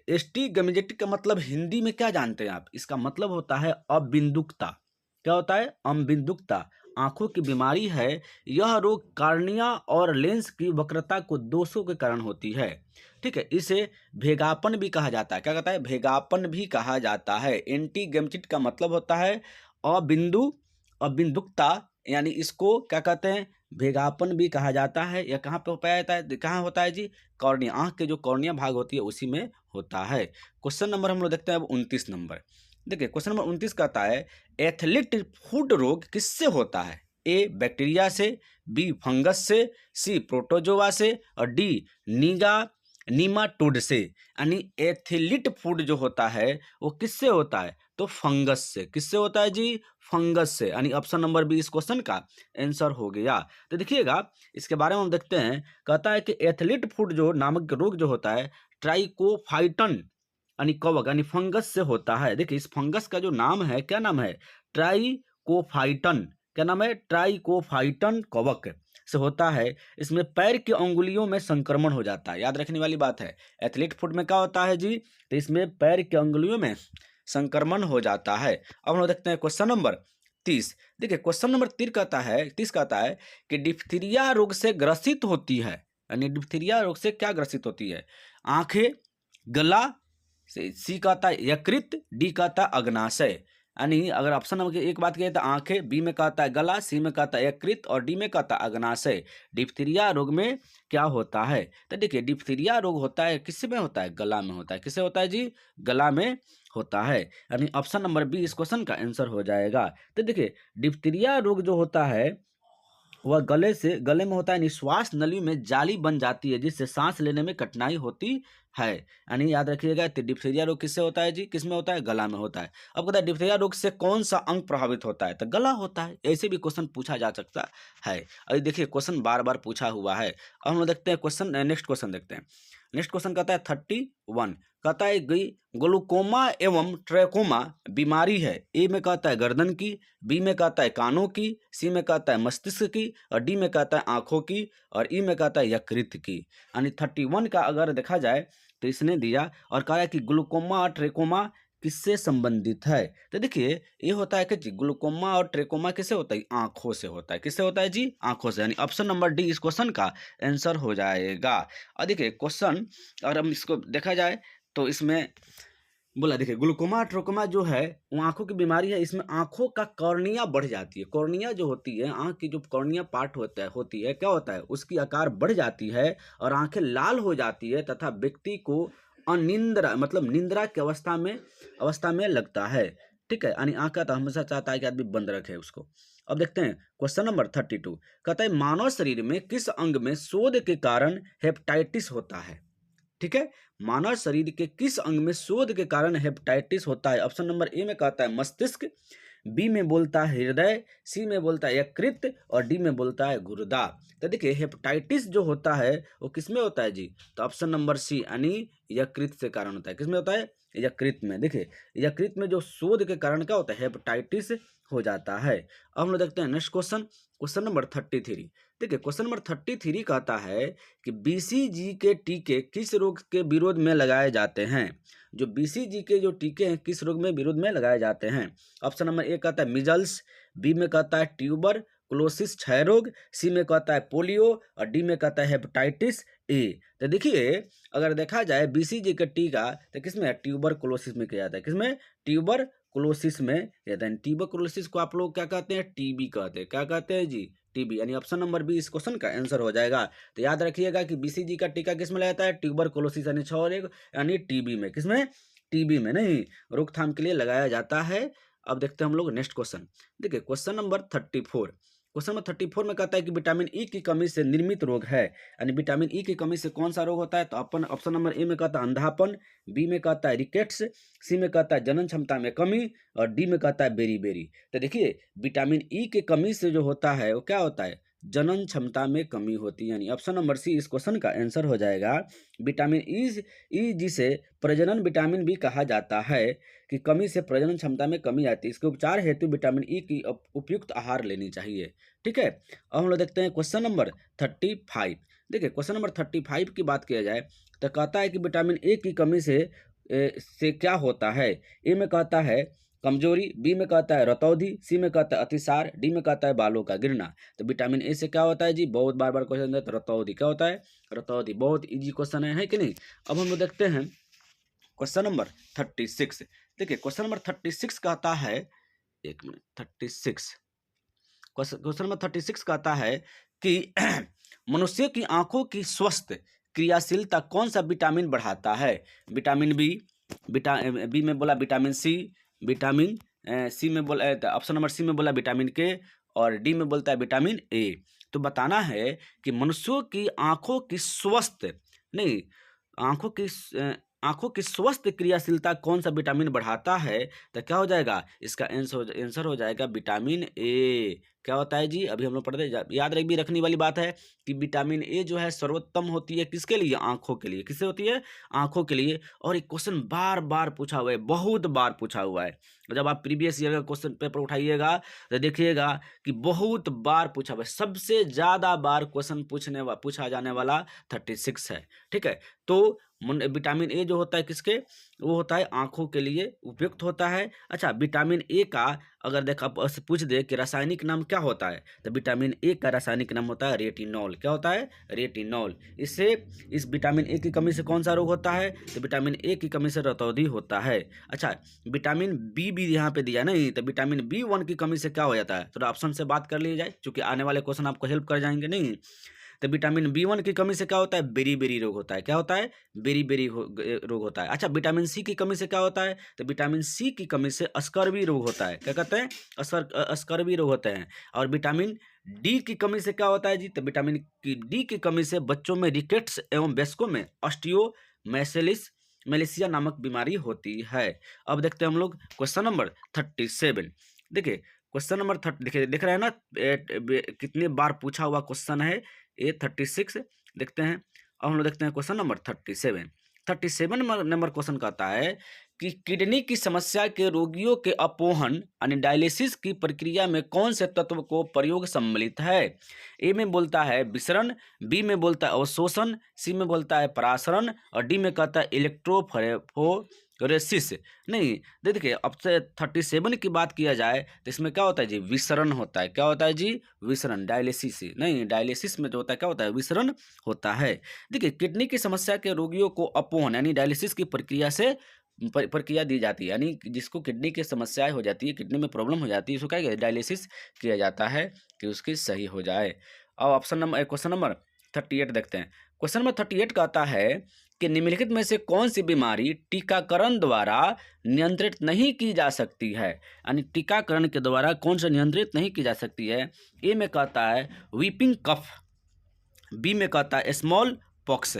एस्टिगमेजेटिक का मतलब हिंदी में क्या जानते हैं आप? इसका मतलब होता है अबिंदुकता। क्या होता है? अबिंदुकता। आंखों की बीमारी है। यह रोग कार्निया और लेंस की वक्रता को दोषों के कारण होती है, ठीक है। इसे भेगापन भी कहा जाता है। क्या कहता है? भेगापन भी कहा जाता है। एंटीगेमचिट का मतलब होता है अबिंदुकता, यानी इसको क्या कहते हैं? भेगापन भी कहा जाता है। यह कहाँ पे पाया जाता है? कहाँ होता है जी? कॉर्निया, आंख के जो कॉर्निया भाग होती है उसी में होता है। क्वेश्चन नंबर हम लोग देखते हैं अब 29 नंबर। देखिए क्वेश्चन नंबर 29 कहता है एथलीट फुट रोग किससे होता है? ए बैक्टीरिया से, बी फंगस से, सी प्रोटोजोआ से, और डी नीगा नीमाटोड से। यानी एथलीट फूड जो होता है वो किससे होता है? तो फंगस से। किससे होता है जी? फंगस से। यानी ऑप्शन नंबर बी इस क्वेश्चन का आंसर हो गया। तो देखिएगा इसके बारे में हम देखते हैं। कहता है कि एथलीट फूड जो नामक रोग जो होता है ट्राइकोफाइटन यानी कवक यानी फंगस से होता है। देखिए इस फंगस का जो नाम है, क्या नाम है? ट्राइकोफाइटन। क्या नाम है? ट्राइकोफाइटन कवक से होता है। इसमें पैर की अंगुलियों में संक्रमण हो जाता है। याद रखने वाली बात है, एथलीट फुट में क्या होता है जी? तो इसमें पैर की अंगुलियों में संक्रमण हो जाता है। अब हम लोग देखते हैं क्वेश्चन नंबर 30। देखिए क्वेश्चन नंबर 30 कहता है कि डिप्थीरिया रोग से ग्रसित होती है। यानी डिप्थीरिया रोग से क्या ग्रसित होती है? आंखें, गला, सी कहता है यकृत, डी कहता है अग्नाशय। यानी अगर ऑप्शन नंबर की एक बात कहें तो आंखें, बी में कहता है गला, सी में कहता है यकृत, और डी में कहता है अग्नाशय। डिप्थीरिया रोग में क्या होता है? तो देखिए डिप्थीरिया रोग होता है किस में होता है? गला में होता है। किससे होता है जी? गला में होता है। यानी ऑप्शन नंबर बी इस क्वेश्चन का आंसर हो जाएगा। तो देखिए डिप्थीरिया रोग जो होता है वह गले में होता है। निश्वास नली में जाली बन जाती है जिससे सांस लेने में कठिनाई होती है। यानी याद रखिएगा डिप्थीरिया रोग किससे होता है जी? किस में होता है? गला में होता है। अब कहता है डिप्थीरिया रोग से कौन सा अंग प्रभावित होता है? तो गला होता है। ऐसे भी क्वेश्चन पूछा जा सकता है। अभी देखिए क्वेश्चन बार बार पूछा हुआ है। अब हम लोग देखते हैं क्वेश्चन, नेक्स्ट क्वेश्चन देखते हैं। नेक्स्ट क्वेश्चन कहता है 31। कहता है ग्लूकोमा एवं ट्रैकोमा बीमारी है। ए में कहता है गर्दन की, बी में कहता है कानों की, सी में कहता है मस्तिष्क की, और डी में कहता है आंखों की, और ई में कहता है यकृत की। यानी 31 का अगर देखा जाए तो इसने दिया और कहा है कि ग्लूकोमा और ट्रैकोमा किससे संबंधित है? तो देखिए ये होता है कि ग्लूकोमा और ट्रैकोमा किससे होता है? आंखों से होता है। किससे होता है जी? आंखों से। यानी ऑप्शन नंबर डी इस क्वेश्चन का आंसर हो जाएगा। और देखिए क्वेश्चन अगर हम इसको देखा जाए तो इसमें बोला, देखिए ग्लूकोमा ट्रोकोमा जो है वो आंखों की बीमारी है। इसमें आंखों का कॉर्निया बढ़ जाती है। कॉर्निया जो होती है, आंख की जो कॉर्निया पार्ट होती है क्या होता है? उसकी आकार बढ़ जाती है और आंखें लाल हो जाती है तथा व्यक्ति को अनिंद्रा मतलब निंद्रा की अवस्था में लगता है, ठीक है। यानी आंख का तो हमेशा चाहता है कि आदमी बंद रखे उसको। अब देखते हैं क्वेश्चन नंबर 32। कहता है मानव शरीर में किस अंग में शोध के कारण हेपेटाइटिस होता है? ठीक है, मानव शरीर के किस अंग में शोध के कारण हेपेटाइटिस होता है? ऑप्शन नंबर ए में कहता है मस्तिष्क, बी में बोलता है हृदय, सी में बोलता है यकृत और डी में बोलता है गुर्दा। तो देखिए हेपेटाइटिस जो होता है वो किस में होता है जी, तो ऑप्शन नंबर सी यानी यकृत से कारण होता है। किस में होता है, यकृत में। देखिए यकृत में जो शोध के कारण क्या होता है, हेपेटाइटिस हो जाता है। अब हम लोग देखते हैं नेक्स्ट क्वेश्चन, क्वेश्चन नंबर 33। देखिए क्वेश्चन नंबर 33 कहता है कि बीसीजी के टीके किस रोग के विरोध में लगाए जाते हैं। जो बीसीजी के जो टीके हैं किस रोग में विरोध में लगाए जाते हैं। ऑप्शन नंबर ए कहता है मिजल्स, बी में कहता है ट्यूबर क्लोसिस क्षय रोग, सी में कहता है पोलियो और डी में कहता है हेपेटाइटिस ए। तो देखिए अगर देखा जाए बीसीजी का टीका तो किसमें है, ट्यूबर क्लोसिस में किया जाता है। किसमें, ट्यूबर क्लोसिस में कहते हैं। ट्यूबर क्लोसिस को आप लोग क्या कहते हैं, टीबी कहते हैं। क्या कहते हैं जी, टीबी। यानी ऑप्शन नंबर बी इस क्वेश्चन का आंसर हो जाएगा। तो याद रखिएगा कि बीसीजी का टीका किस में लगाया जाता है, ट्यूबर क्लोसिस यानी क्षय रोग यानी टीबी में। किसमें, टीबी में, नहीं रोकथाम के लिए लगाया जाता है। अब देखते हैं हम लोग नेक्स्ट क्वेश्चन। देखिए क्वेश्चन नंबर 34, क्वेश्चन नंबर 34 में कहता है कि विटामिन ई की कमी से निर्मित रोग है, यानी विटामिन ई की कमी से कौन सा रोग होता है। तो अपन ऑप्शन नंबर ए में कहता है अंधापन, बी में कहता है रिकेट्स, सी में कहता है जनन क्षमता में कमी और डी में कहता है बेरी। तो देखिए विटामिन ई की कमी से जो होता है वो क्या होता है, जनन क्षमता में कमी होती है। यानी ऑप्शन नंबर सी इस क्वेश्चन का आंसर हो जाएगा। विटामिन ई जिसे प्रजनन विटामिन भी कहा जाता है कि कमी से प्रजनन क्षमता में कमी आती है। इसके उपचार हेतु विटामिन ई की उपयुक्त आहार लेनी चाहिए। ठीक है, अब हम लोग देखते हैं क्वेश्चन नंबर 35। देखिए क्वेश्चन नंबर 35 की बात किया जाए तो कहता है कि विटामिन ए की कमी से क्या होता है। ए में कहता है कमजोरी, बी में कहता है रतौंधी, सी में कहता है अतिसार, डी में कहता है बालों का गिरना। तो विटामिन ए से क्या होता है जी, बहुत बार बार क्वेश्चन है, तो रतौंधी। क्या होता है, रतौंधी। बहुत इजी क्वेश्चन है कि नहीं। अब हम लोग देखते हैं क्वेश्चन नंबर 36। देखिए क्वेश्चन नंबर 36 कहता है, एक मिनट, 36 क्वेश्चन नंबर 36 कहता है कि मनुष्य की आंखों की स्वस्थ क्रियाशीलता कौन सा विटामिन बढ़ाता है। विटामिन बी, बी में बोला विटामिन सी, विटामिन सी में बोला, ऑप्शन नंबर सी में बोला विटामिन के और डी में बोलता है विटामिन ए। तो बताना है कि मनुष्यों की आंखों की स्वस्थ, नहीं आंखों की स्वस्थ क्रियाशीलता कौन सा विटामिन बढ़ाता है। तो क्या हो जाएगा, इसका आंसर हो जाएगा विटामिन ए। क्या होता है जी, अभी हम लोग पढ़ते, याद भी रखने वाली बात है कि विटामिन ए जो है सर्वोत्तम होती है किसके लिए, आंखों के लिए। किससे होती है, आंखों के लिए। और एक क्वेश्चन बार बार पूछा हुआ है, बहुत बार पूछा हुआ है। जब आप प्रीवियस ईयर का क्वेश्चन पेपर उठाइएगा तो देखिएगा कि बहुत बार पूछा हुआ है। सबसे ज्यादा बार क्वेश्चन पूछा जाने वाला 36 है। ठीक है, तो विटामिन ए जो होता है किसके, वो होता है आंखों के लिए उपयुक्त होता है। अच्छा, विटामिन ए का अगर देखा पूछ दे कि रासायनिक नाम क्या होता है, तो विटामिन ए का रासायनिक नाम होता है रेटिनॉल। क्या होता है, रेटिनॉल। इस विटामिन ए की कमी से कौन सा रोग होता है, तो विटामिन ए की कमी से रतौंधी होता है। अच्छा, विटामिन बी भी यहाँ पे दिया नहीं, तो विटामिन B1 की कमी से क्या हो जाता है, थोड़ा ऑप्शन से बात कर ली जाए क्योंकि आने वाले क्वेश्चन आपको हेल्प कर जाएंगे। नहीं तो विटामिन B1 की कमी से क्या होता है, बेरी रोग होता है। क्या होता है, बेरी रोग होता है। अच्छा, विटामिन सी की कमी से क्या होता है, तो विटामिन सी की कमी से अस्कर्वी रोग होता है। क्या कहते हैं, अस्कर्वी रोग होते हैं। और विटामिन डी की कमी से क्या होता है जी, तो विटामिन डी की कमी से बच्चों में रिकेट्स एवं वयस्कों में मेलेसिया नामक बीमारी होती है। अब देखते हैं हम लोग क्वेश्चन नंबर 37। देखिए क्वेश्चन नंबर 30, देखिए दिख रहा है ना कितने बार पूछा हुआ क्वेश्चन है, ये 36। देखते हैं, अब हम लोग देखते हैं क्वेश्चन नंबर 37 नंबर क्वेश्चन कहता है कि किडनी की समस्या के रोगियों के अपोहन यानी डायलिसिस की प्रक्रिया में कौन से तत्व को प्रयोग सम्मिलित है। ए में बोलता है विसरण, बी में बोलता है अवशोषण, सी में बोलता है परासरण और डी में कहता है इलेक्ट्रोफोरेसिस। नहीं देखिए, अब से 37 की बात किया जाए तो इसमें क्या होता है जी, विसरण होता है। क्या होता है जी, विसरण। डायलिसिस नहीं, डायलिसिस में जो होता है क्या होता है, विसरण होता है। देखिए किडनी की समस्या के रोगियों को अपोहन यानी डायलिसिस की प्रक्रिया दी जाती है। यानी जिसको किडनी की समस्याएं हो जाती है, किडनी में प्रॉब्लम हो जाती है, उसको क्या डायलिसिस किया जाता है कि उसकी सही हो जाए। अब क्वेश्चन नंबर 38 देखते हैं। क्वेश्चन नंबर 38 कहता है कि निम्नलिखित में से कौन सी बीमारी टीकाकरण द्वारा नियंत्रित नहीं की जा सकती है। यानी टीकाकरण के द्वारा कौन सा नियंत्रित नहीं की जा सकती है। ए में कहता है वीपिंग कफ, बी में कहता है स्मॉल पॉक्स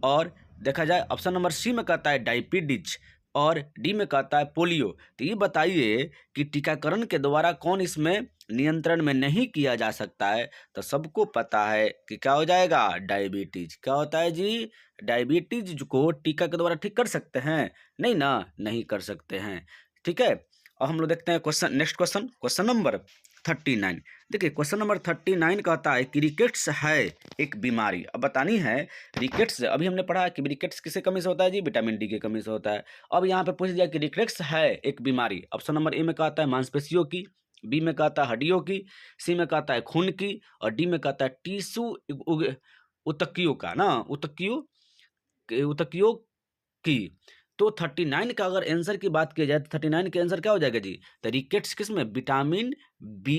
और देखा जाए ऑप्शन नंबर सी में कहता है डायबिटीज और डी में कहता है पोलियो। तो ये बताइए कि टीकाकरण के द्वारा कौन इसमें नियंत्रण में नहीं किया जा सकता है? तो सबको पता है कि क्या हो जाएगा, डायबिटीज। क्या होता है जी, डायबिटीज को टीका के द्वारा ठीक कर सकते हैं? नहीं ना, नहीं कर सकते हैं। ठीक है, अब हम लोग देखते हैं question, next question, question number 39। देखिए क्वेश्चन नंबर 39 कहता है कि रिकेट्स है एक बीमारी। अब बतानी है रिकेट्स, अभी हमने पढ़ा कि रिकेट्स किससे कमी से होता है जी, विटामिन डी की कमी से होता है। अब यहाँ पे पूछ दिया कि रिकेट्स है एक बीमारी। ऑप्शन नंबर ए में कहता है मांसपेशियों की, बी में कहता है हड्डियों की, सी में कहता है खून की, और डी में कहता है टीसू उतकियों का ना, उतकियों की। तो 39 का अगर आंसर की बात की जाए तो 39 के आंसर क्या हो जाएगा जी, तो रिकेट्स किस में, विटामिन बी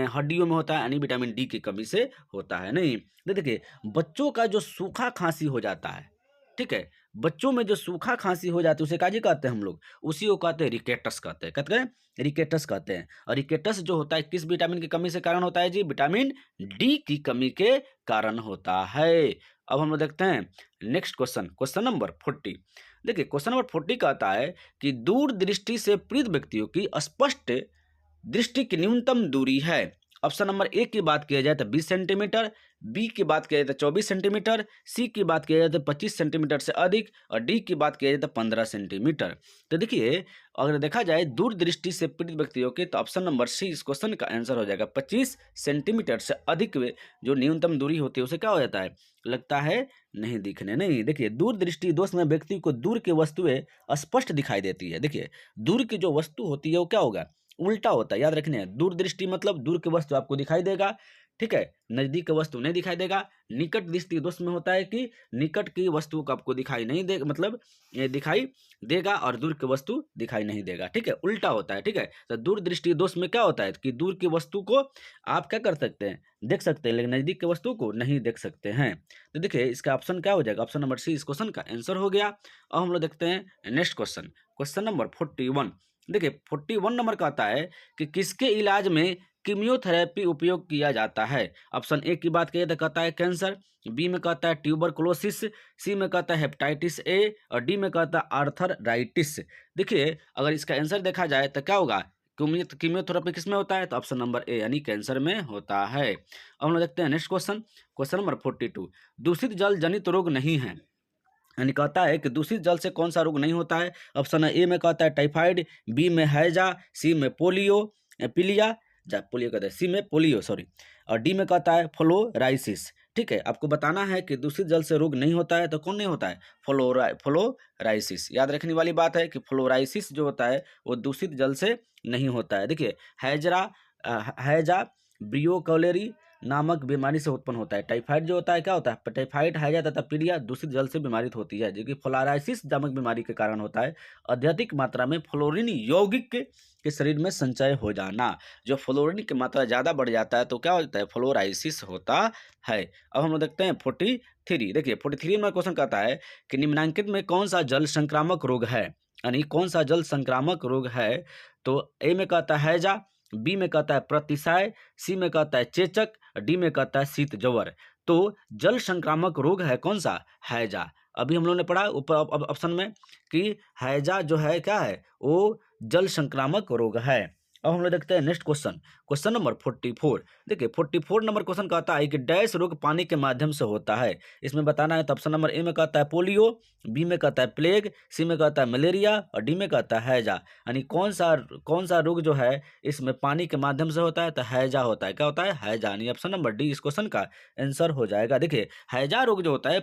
हड्डियों में होता है, यानी विटामिन डी की कमी से होता है। नहीं, देखिए बच्चों का जो सूखा खांसी हो जाता है, ठीक है, बच्चों में जो सूखा खांसी हो जाती है उसे काजी कहते हैं हम लोग, उसी को कहते हैं रिकेटस कहते हैं। कहते हैं रिकेटस कहते हैं। और रिकेटस जो होता है किस विटामिन की कमी से कारण होता है जी, विटामिन डी की कमी के कारण होता है। अब हम लोग देखते हैं नेक्स्ट क्वेश्चन, क्वेश्चन नंबर 40। देखिए क्वेश्चन नंबर 40 कहता है कि दूर दृष्टि से पीड़ित व्यक्तियों की स्पष्ट दृष्टि की न्यूनतम दूरी है। ऑप्शन नंबर ए की बात किया जाए तो 20 सेंटीमीटर, बी की बात किया जाए तो 24 सेंटीमीटर, सी की बात किया जाए तो 25 सेंटीमीटर से अधिक, और डी की बात किया जाए तो 15 सेंटीमीटर। तो देखिए अगर देखा जाए दूर दृष्टि से पीड़ित व्यक्तियों के, तो ऑप्शन नंबर सी इस क्वेश्चन का आंसर हो जाएगा। 25 सेंटीमीटर से अधिक जो न्यूनतम दूरी होती है उसे क्या हो जाता है, लगता है नहीं दिखने। नहीं, देखिए दूर दृष्टि दोष में व्यक्ति को दूर की वस्तुएं स्पष्ट दिखाई देती है। देखिए दूर की जो वस्तु होती है वो क्या होगा, उल्टा होता है। याद रखने हैं, दूर दृष्टि मतलब दूर की वस्तु आपको दिखाई देगा, ठीक है, नजदीक की वस्तु नहीं दिखाई देगा। निकट दृष्टि दोष में होता है कि निकट की वस्तु को आपको दिखाई नहीं दे, मतलब ये दिखाई देगा और दूर की वस्तु दिखाई नहीं देगा। ठीक है, उल्टा होता है। ठीक है, तो दूर दृष्टि दोष में क्या होता है कि दूर की वस्तु को आप क्या कर सकते हैं, देख सकते हैं, लेकिन नजदीक की वस्तु को नहीं देख सकते हैं। तो देखिए इसका ऑप्शन क्या हो जाएगा, ऑप्शन नंबर सी इस क्वेश्चन का आंसर हो गया। अब हम लोग देखते हैं नेक्स्ट क्वेश्चन, क्वेश्चन नंबर 41। देखिए 41 नंबर का आता है कि किसके इलाज में कीमियोथेरेपी उपयोग किया जाता है। ऑप्शन ए की बात करें तो कहता है कैंसर, बी में कहता है ट्यूबरकुलोसिस, सी में कहता है हेपेटाइटिस ए, और डी में कहता है आर्थराइटिस। देखिए अगर इसका आंसर देखा जाए तो क्या होगा, कीमियोथेरेपी किस में होता है, तो ऑप्शन नंबर ए यानी कैंसर में होता है। अब हम लोग देखते हैं नेक्स्ट क्वेश्चन, क्वेश्चन नंबर 42। दूषित जल जनित रोग नहीं है, यानी कहता है कि दूषित जल से कौन सा रोग नहीं होता है। ऑप्शन ए में कहता है टाइफाइड, बी में हैजा, सी में पोलियो पीलिया, पोलियो कहता है, सी में पोलियो सॉरी, और डी में कहता है फ्लोराइसिस। ठीक है, आपको बताना है कि दूषित जल से रोग नहीं होता है तो कौन नहीं होता है, फ्लोराइसिस। याद रखने वाली बात है कि फ्लोराइसिस जो होता है वो दूषित जल से नहीं होता है। देखिए हैजा ब्रियोकोलेरी नामक बीमारी से उत्पन्न होता है। टाइफाइड जो होता है क्या होता है, टाइफाइड, हैजा तथा पीलिया दूषित जल से बीमारित होती है, जो कि फ्लोराइसिस नामक बीमारी के कारण होता है। अत्यधिक मात्रा में फ्लोरीन यौगिक के शरीर में संचय हो जाना, जो फ्लोरीन की मात्रा ज़्यादा बढ़ जाता है तो क्या होता है, फ्लोराइसिस होता है। अब हम लोग देखते हैं 43। देखिए 43 में क्वेश्चन कहता है कि निम्नलिखित में कौन सा जल संक्रामक रोग है, यानी कौन सा जल संक्रामक रोग है। तो ए में कहता है हैजा, बी में कहता है प्रतिसाय, सी में कहता है चेचक, डी में कहता है शीत जवर। तो जल संक्रामक रोग है कौन सा, हैजा। अभी हम लोगों ने पढ़ा ऊपर ऑप्शन में कि हैजा जो है क्या है, वो जल संक्रामक रोग है। अब हम लोग देखते हैं नेक्स्ट क्वेश्चन, क्वेश्चन नंबर 44। देखिए 44 नंबर क्वेश्चन कहता है कि डैश रोग पानी के माध्यम से होता है। इसमें बताना है तो ऑप्शन नंबर ए में कहता है पोलियो, बी में कहता है प्लेग, सी में कहता है मलेरिया, और डी में कहता है हैजा। यानी कौन सा रोग जो है इसमें पानी के माध्यम से होता है, तो हैजा होता है। क्या होता है, हैजा, यानी ऑप्शन नंबर डी इस क्वेश्चन का आंसर हो जाएगा। देखिए हैजा रोग जो होता है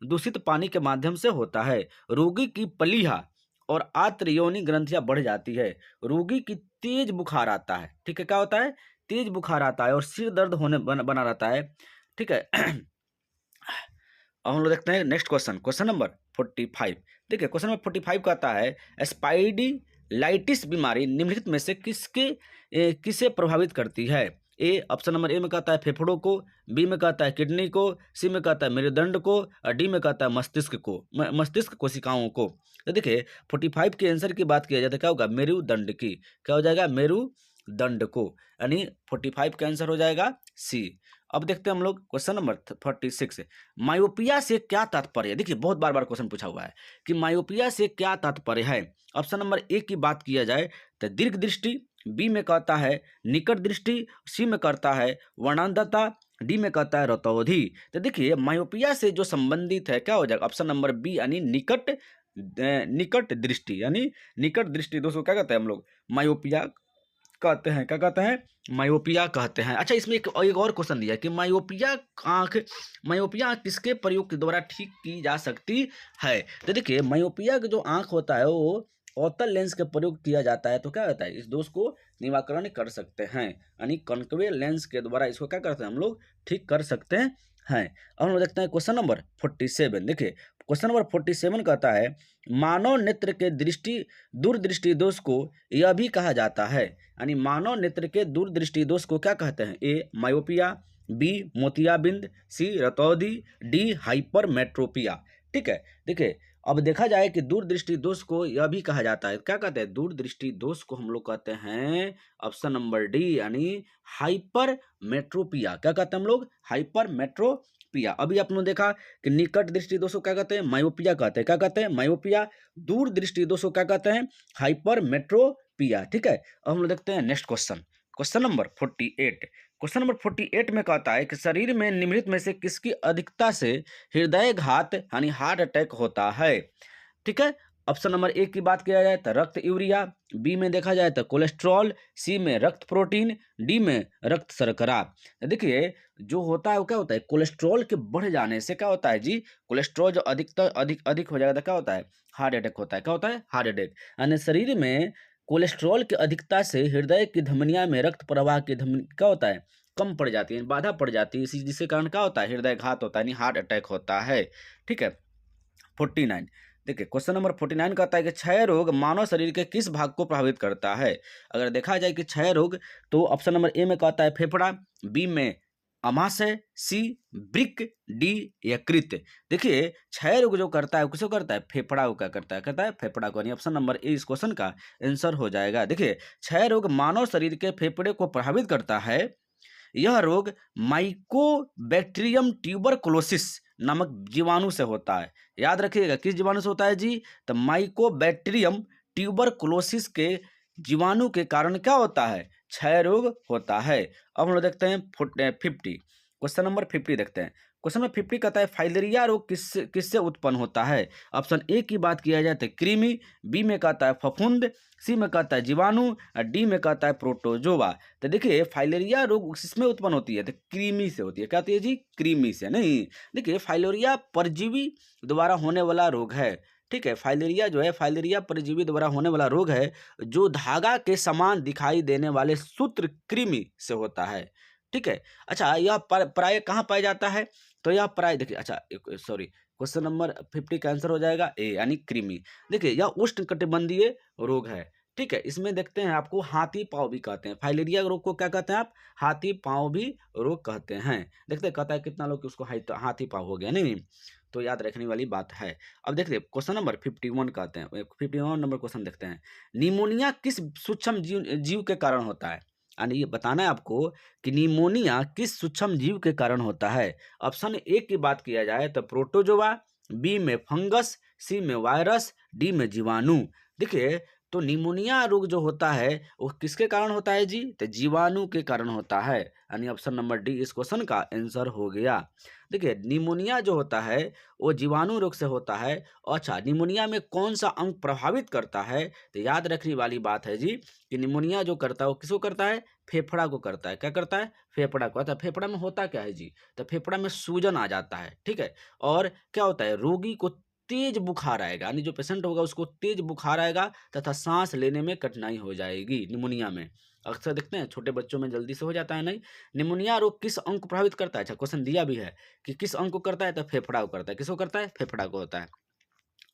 दूषित पानी के माध्यम से होता है। रोगी की पलीहा और आंत्र योनि ग्रंथियां बढ़ जाती है, रोगी की तेज बुखार आता है। ठीक है, क्या होता है, तेज बुखार आता है, और सिर दर्द होने बना रहता है। ठीक है अब हम लोग देखते हैं नेक्स्ट क्वेश्चन, क्वेश्चन नंबर 45। देखिए क्वेश्चन नंबर 45 कहता है स्पाइडिलाइटिस बीमारी निम्नलिखित में से किसे प्रभावित करती है। ए ऑप्शन नंबर ए में कहता है फेफड़ों को, बी में कहता है किडनी को, सी में कहता है मेरुदंड को, और डी में कहता है मस्तिष्क कोशिकाओं को। तो देखिए 45 के आंसर की बात किया जाए तो क्या होगा, मेरुदंड की। क्या हो जाएगा, मेरुदंड को, यानी 45 का आंसर हो जाएगा सी। अब देखते हैं हम लोग क्वेश्चन नंबर 46। मायोपिया से क्या तात्पर्य है? देखिए बहुत बार बार क्वेश्चन पूछा हुआ है कि मायोपिया से क्या तात्पर्य है। ऑप्शन नंबर ए की बात किया जाए तो दीर्घ दृष्टि, बी में कहता है निकट दृष्टि, सी में कहता है वर्णांधता, डी में कहता है रतौंधी। तो देखिए मायोपिया से जो संबंधित है क्या हो जाएगा, ऑप्शन नंबर बी यानी निकट दृष्टि, यानी निकट दृष्टि दोस्तों क्या कहते हैं हम लोग, मायोपिया कहते हैं। क्या कहते हैं? मायोपिया कहते हैं। अच्छा, इसमें एक और क्वेश्चन दिया है कि मायोपिया आँख किसके प्रयोग के द्वारा ठीक की जा सकती है? तो देखिए मायोपिया का जो आँख होता है वो अवतल लेंस के प्रयोग किया जाता है, तो क्या होता है इस दोष को निवारण कर सकते हैं, यानी कॉन्केव लेंस के द्वारा इसको क्या करते हैं हम लोग, ठीक कर सकते हैं। अब हम लोग देखते हैं क्वेश्चन नंबर 47। देखिए क्वेश्चन नंबर 47 कहता है मानव नेत्र के दूरदृष्टि दोष को यह भी कहा जाता है, यानी मानव नेत्र के दूरदृष्टि दोष को क्या कहते हैं? ए मायोपिया, बी मोतियाबिंद, सी रतौंधी, डी हाइपरमेट्रोपिया। ठीक है, देखिए अब देखा जाए कि दूरदृष्टि दोष को यह भी कहा जाता है, क्या कहते हैं दूरदृष्टि दोष को हम लोग कहते हैं ऑप्शन नंबर डी यानी हाइपरमेट्रोपिया। क्या कहते हैं हम लोग? हाइपरमेट्रोपिया। अभी आपने देखा कि निकट दृष्टि दोष को क्या कहते हैं? मायोपिया कहते हैं। क्या कहते हैं? मायोपिया। दूर दृष्टि दोष को क्या कहते हैं? हाइपरमेट्रोपिया। ठीक है, अब हम लोग देखते हैं next question, question number 48। Question number 48 में कहता है कि शरीर में निम्नलिखित में से किसकी अधिकता से हृदयघात यानी हार्ट अटैक होता है? ठीक है, ऑप्शन नंबर ए की बात किया जाए तो रक्त यूरिया, बी में देखा जाए तो कोलेस्ट्रॉल, सी में रक्त प्रोटीन, डी में रक्त शर्करा। देखिए जो होता है वो क्या होता है, कोलेस्ट्रॉल के बढ़ जाने से क्या होता है जी, कोलेस्ट्रॉल जो अधिक हो जाएगा तो क्या होता है? हार्ट अटैक होता है। क्या होता है? Heart attack. यानी शरीर में कोलेस्ट्रॉल की अधिकता से हृदय की धमनियों में रक्त प्रवाह की धमनी क्या होता है? कम पड़ जाती है, बाधा पड़ जाती है, इसी जिसके कारण क्या होता है? हृदयघात होता है, यानी हार्ट अटैक होता है। ठीक है, 49। देखिए क्वेश्चन नंबर 49 कहता है कि क्षय रोग मानव शरीर के किस भाग को प्रभावित करता है? अगर देखा जाए कि क्षय रोग तो ऑप्शन नंबर ए में कहता है फेफड़ा, बी में अमाशय, सी वृक्क, डी यकृत। देखिए क्षय रोग जो करता है किसको करता है? फेफड़ा को। क्या करता है? कहता है फेफड़ा को, यानी ऑप्शन नंबर ए इस क्वेश्चन का आंसर हो जाएगा। देखिए क्षय रोग मानव शरीर के फेफड़े को प्रभावित करता है। यह रोग माइकोबैक्टीरियम ट्यूबरकुलोसिस नामक जीवाणु से होता है। याद रखिएगा किस जीवाणु से होता है जी? तो माइकोबैक्टीरियम ट्यूबरकुलोसिस के जीवाणु के कारण क्या होता है? क्षय रोग होता है। अब हम लोग देखते हैं 50, क्वेश्चन नंबर 50 देखते हैं। क्वेश्चन नंबर 50 कहता है फाइलेरिया रोग किससे उत्पन्न होता है? ऑप्शन ए की बात किया जाए तो कृमि, बी में कहता है फफूंद, सी में कहता है जीवाणु और डी में कहता है प्रोटोजोआ। तो देखिए फाइलेरिया रोग किसमें उत्पन्न होती है? तो कृमि से होती है। क्या होती है जी? कृमि से। नहीं, देखिए फाइलेरिया परजीवी द्वारा होने वाला रोग है। ठीक है, फाइलेरिया जो है फाइलेरिया परजीवी द्वारा होने वाला रोग है जो धागा के समान दिखाई देने वाले सूत्रकृमि से होता है। ठीक है, अच्छा यह प्राय कहाँ पाया जाता है? तो यह प्राय देखिए, अच्छा सॉरी, क्वेश्चन नंबर 50 का आंसर हो जाएगा ए यानी कृमि। देखिए यह उष्णकटिबंधीय रोग है। ठीक है, इसमें देखते हैं आपको हाथी पाँव भी कहते हैं। फाइलेरिया रोग को क्या कहते हैं आप? हाथी पाँव भी रोग कहते हैं। देखते हैं कहता है कितना लोग उसको हाथी पाँव हो गया, नहीं तो याद रखने वाली बात है। अब देखते हैं क्वेश्चन नंबर 51 कहते हैं, 51 नंबर क्वेश्चन देखते हैं। निमोनिया किस सूक्ष्म जीव के कारण होता है? यानी ये बताना है आपको कि निमोनिया किस सूक्ष्म जीव के कारण होता है। ऑप्शन ए की बात किया जाए तो प्रोटोजोआ, बी में फंगस, सी में वायरस, डी में जीवाणु। देखिए तो निमोनिया रोग जो होता है वो किसके कारण होता है जी? तो जीवाणु के कारण होता है, यानी ऑप्शन नंबर डी इस क्वेश्चन का आंसर हो गया। देखिए निमोनिया जो होता है वो जीवाणु रोग से होता है। अच्छा, निमोनिया में कौन सा अंग प्रभावित करता है? तो याद रखने वाली बात है जी कि निमोनिया जो करता है वो किसको करता है? फेफड़ा को करता है। क्या करता है? फेफड़ा को। अच्छा, फेफड़ा में होता क्या है जी? तो फेफड़ा में सूजन आ जाता है। ठीक है, और क्या होता है? रोगी को तेज बुखार आएगा, यानी जो पेशेंट होगा उसको तेज बुखार आएगा तथा सांस लेने में कठिनाई हो जाएगी निमोनिया में। अक्सर देखते हैं छोटे बच्चों में जल्दी से हो जाता है। नहीं, निमोनिया रोग किस अंग को प्रभावित करता है? अच्छा, क्वेश्चन दिया भी है कि किस अंग को करता है? तो फेफड़ा को करता है। किसको करता है? फेफड़ा को होता है।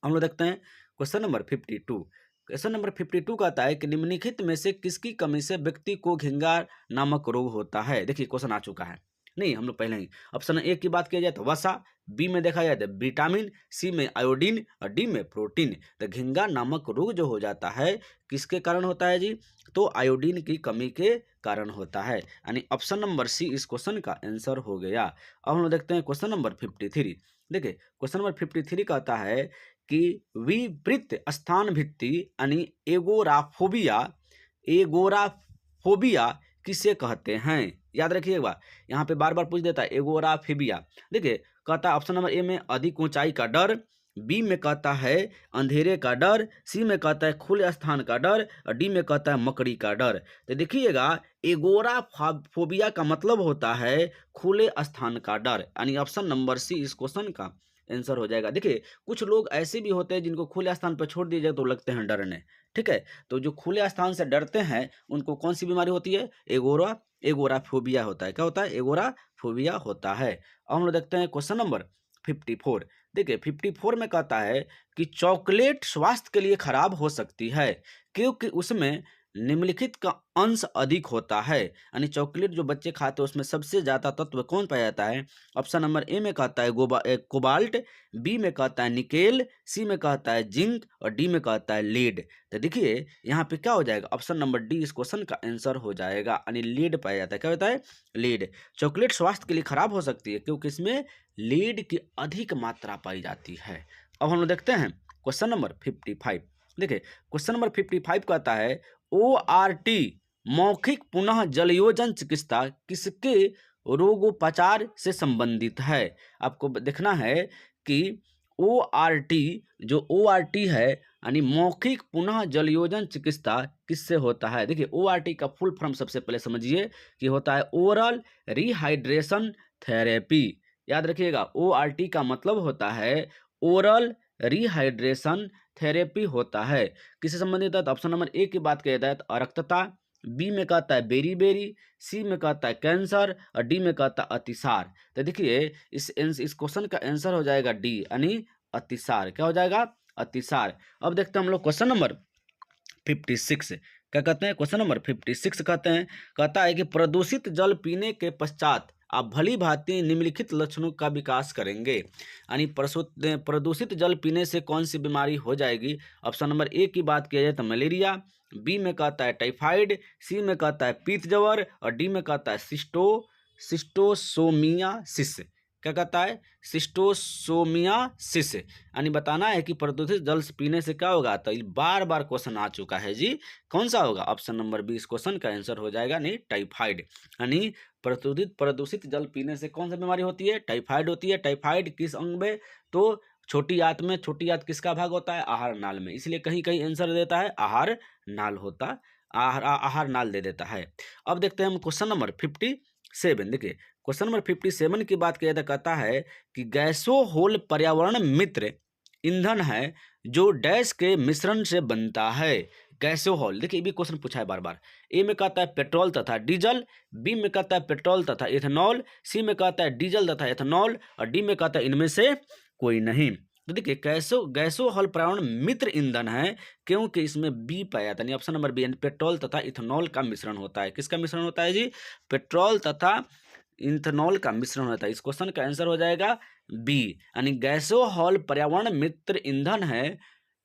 हम लोग देखते हैं क्वेश्चन नंबर 52। क्वेश्चन नंबर 52 कहता है कि निम्नलिखित में से किसकी कमी से व्यक्ति को घिंगार नामक रोग होता है? देखिए क्वेश्चन आ चुका है, नहीं हम लोग पहले ही ऑप्शन ए की बात किया जाए तो वसा, बी में देखा जाए तो विटामिन, सी में आयोडीन और डी में प्रोटीन। तो घिंगार नामक रोग जो हो जाता है किसके कारण होता है जी? तो आयोडीन की कमी के कारण होता है। यानी ऑप्शन नंबर सी इस क्वेश्चन का आंसर हो गया। अब हम लोग देखते हैं क्वेश्चन नंबर 53। देखिए क्वेश्चन नंबर 53 कहता है कि विवृत स्थान भित्ति यानी एगोराफोबिया किसे कहते हैं? याद रखिएगा, यहाँ पे बार बार पूछ देता है एगोराफोबिया। देखिए कहता है ऑप्शन नंबर ए में अधिक ऊंचाई का डर, बी में कहता है अंधेरे का डर, सी में कहता है खुले स्थान का डर और डी में कहता है मकड़ी का डर। तो देखिएगा एगोराफोबिया का मतलब होता है खुले स्थान का डर, यानी ऑप्शन नंबर सी इस क्वेश्चन का आंसर हो जाएगा। देखिए कुछ लोग ऐसे भी होते हैं जिनको खुले स्थान पर छोड़ दिया जाए तो लगते हैं डरने, ठीक है। तो जो खुले स्थान से डरते हैं उनको कौन सी बीमारी होती है? एगोराफोबिया होता है। क्या होता है? एगोराफोबिया होता है। अब हम लोग देखते हैं क्वेश्चन नंबर 54। देखिए 54 में कहता है कि चॉकलेट स्वास्थ्य के लिए खराब हो सकती है क्योंकि उसमें निम्नलिखित का अंश अधिक होता है। यानी चॉकलेट जो बच्चे खाते हैं उसमें सबसे ज्यादा तत्व कौन पाया जाता है? ऑप्शन नंबर ए में कहता है कोबाल्ट, बी में कहता है निकेल, सी में कहता है जिंक और डी में कहता है लीड। तो देखिए यहाँ पे क्या हो जाएगा? ऑप्शन नंबर डी इस क्वेश्चन का आंसर हो जाएगा, यानी लीड पाया जाता है। क्या होता है? लीड। चॉकलेट स्वास्थ्य के लिए खराब हो सकती है क्योंकि इसमें लीड की अधिक मात्रा पाई जाती है। अब हम लोग देखते हैं क्वेश्चन नंबर 55। देखिए क्वेश्चन नंबर 55 कहता है ORT मौखिक पुनः जलयोजन चिकित्सा किसके रोगोपचार से संबंधित है? आपको देखना है कि ORT जो ORT है यानी मौखिक पुनः जलयोजन चिकित्सा किससे होता है? देखिए ORT का फुल फॉर्म सबसे पहले समझिए कि होता है ओरल रिहाइड्रेशन थेरेपी। याद रखिएगा ORT का मतलब होता है ओरल रिहाइड्रेशन थेरेपी होता है। किससे संबंधित है? तो ऑप्शन नंबर ए की बात किया जाए तो अरक्तता, बी में कहता है बेरी, सी में कहता है कैंसर और डी में कहता है अतिसार। तो देखिए इस क्वेश्चन का आंसर हो जाएगा डी, यानी अतिसार। क्या हो जाएगा? अतिसार। अब देखते हैं हम लोग क्वेश्चन नंबर 56। क्या कहते हैं? क्वेश्चन नंबर 56 कहता है कि प्रदूषित जल पीने के पश्चात आप भली भांति निम्नलिखित लक्षणों का विकास करेंगे। यानी प्रदूषित जल पीने से कौन सी बीमारी हो जाएगी? ऑप्शन नंबर ए की बात किया जाए तो मलेरिया, बी में कहता है टाइफाइड, सी में कहता है पीत जवर और डी में कहता है सिस्टोसोमियासिस। क्या कहता है? सिस्टोसोमियासिस। यानी बताना है कि प्रदूषित जल पीने से क्या होगा? तो बार बार क्वेश्चन आ चुका है जी, कौन सा होगा? ऑप्शन नंबर बी इस क्वेश्चन का आंसर हो जाएगा, नहीं टाइफाइड। यानी प्रदूषित जल पीने से कौन सी बीमारी होती है? टाइफाइड होती है। टाइफाइड किस अंग में? तो छोटी आंत में। छोटी आंत किसका भाग होता है? आहार नाल में। इसलिए कहीं कहीं आंसर देता है आहार नाल होता, आहार नाल दे देता है। अब देखते हैं हम क्वेश्चन नंबर 57। देखिए क्वेश्चन नंबर 57 की बात किया जाता, कहता है कि गैसोहोल पर्यावरण मित्र ईंधन है जो डैश के मिश्रण से बनता है। गैसोहोल, देखिए ये भी क्वेश्चन पूछा है बार बार। ए में कहता है पेट्रोल तथा डीजल, बी में कहता है पेट्रोल तथा इथेनॉल, सी में कहता है डीजल तथा इथेनॉल और डी में कहता है इनमें से कोई नहीं। तो देखिए गैसोहोल पर्यावरण मित्र ईंधन है क्योंकि इसमें बी पाया जाता है, ऑप्शन नंबर बी, पेट्रोल तथा इथेनॉल का मिश्रण होता है। किसका मिश्रण होता है जी? पेट्रोल तथा इथेनॉल का मिश्रण होता है। इस क्वेश्चन का आंसर हो जाएगा बी, यानी गैसोहोल पर्यावरण मित्र ईंधन है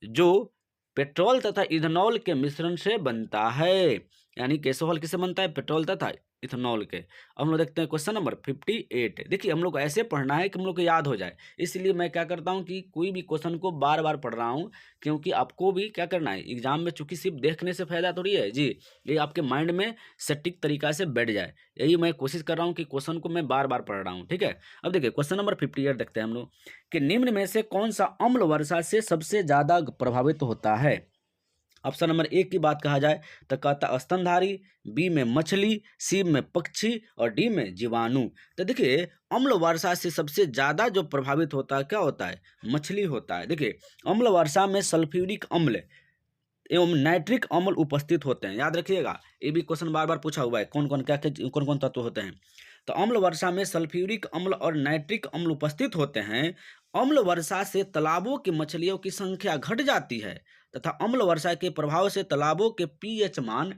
जो पेट्रोल तथा इथेनॉल के मिश्रण से बनता है। यानी गैसोहोल किससे बनता है? पेट्रोल तथा इथेनॉल के। अब हम लोग देखते हैं क्वेश्चन नंबर 58। देखिए हम लोग को ऐसे पढ़ना है कि हम लोग को याद हो जाए, इसलिए मैं क्या करता हूं कि कोई भी क्वेश्चन को बार बार पढ़ रहा हूं, क्योंकि आपको भी क्या करना है एग्जाम में, चूंकि सिर्फ देखने से फायदा थोड़ी है जी, ये आपके माइंड में सटीक तरीका से बैठ जाए, यही मैं कोशिश कर रहा हूँ कि क्वेश्चन को मैं बार बार पढ़ रहा हूँ। ठीक है, अब देखिए क्वेश्चन नंबर 58 देखते हैं हम लोग कि निम्न में से कौन सा अम्ल वर्षा से सबसे ज्यादा प्रभावित होता है। ऑप्शन नंबर एक की बात कहा जाए तो कहता स्तनधारी, बी में मछली, सी में पक्षी और डी में जीवाणु। तो देखिए अम्ल वर्षा से सबसे ज्यादा जो प्रभावित होता है क्या होता है? मछली होता है। देखिए अम्ल वर्षा में सल्फ्यूरिक अम्ल एवं नाइट्रिक अम्ल उपस्थित होते हैं। याद रखिएगा, ये भी क्वेश्चन बार बार पूछा हुआ है, कौन कौन तत्व होते हैं। तो अम्ल वर्षा में सल्फ्यूरिक अम्ल और नाइट्रिक अम्ल उपस्थित होते हैं। अम्ल वर्षा से तालाबों की मछलियों की संख्या घट जाती है तथा अम्ल वर्षा के प्रभाव से तालाबों के पीएच मान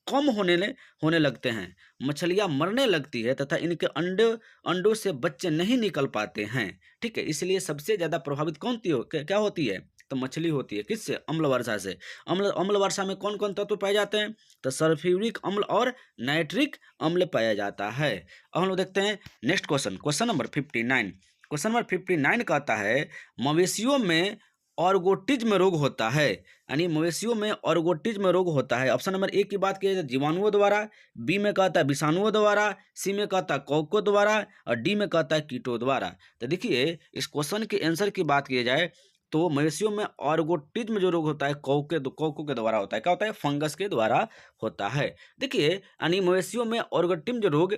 कम होने लगते हैं, मछलियां मरने लगती है तथा इनके अंडों से बच्चे नहीं निकल पाते हैं। ठीक है, इसलिए सबसे ज्यादा प्रभावित क्या होती है? तो मछली होती है किससे? अम्ल वर्षा से। अम्ल वर्षा में कौन कौन तत्व पाए जाते हैं? तो सल्फ्यूरिक अम्ल और नाइट्रिक अम्ल पाया जाता है। अब हम लोग देखते हैं next question, question number 59। Question number 59 कहता है मवेशियों में ऑर्गोटिज्म रोग होता है, यानी मवेशियों में ऑर्गोटिज्म रोग होता है। ऑप्शन नंबर ए की बात की जाए तो जीवाणुओं द्वारा, बी में कहता है विषाणुओं द्वारा, सी में कहता है कवकों द्वारा और डी में कहता है कीटों द्वारा। तो देखिए इस क्वेश्चन के आंसर की बात की जाए तो मवेशियों में ऑर्गोटिज्म जो रोग होता है कवकों के द्वारा होता है। क्या होता है? फंगस के द्वारा होता है। देखिए यानी मवेशियों में ऑर्गोटिज्म रोग,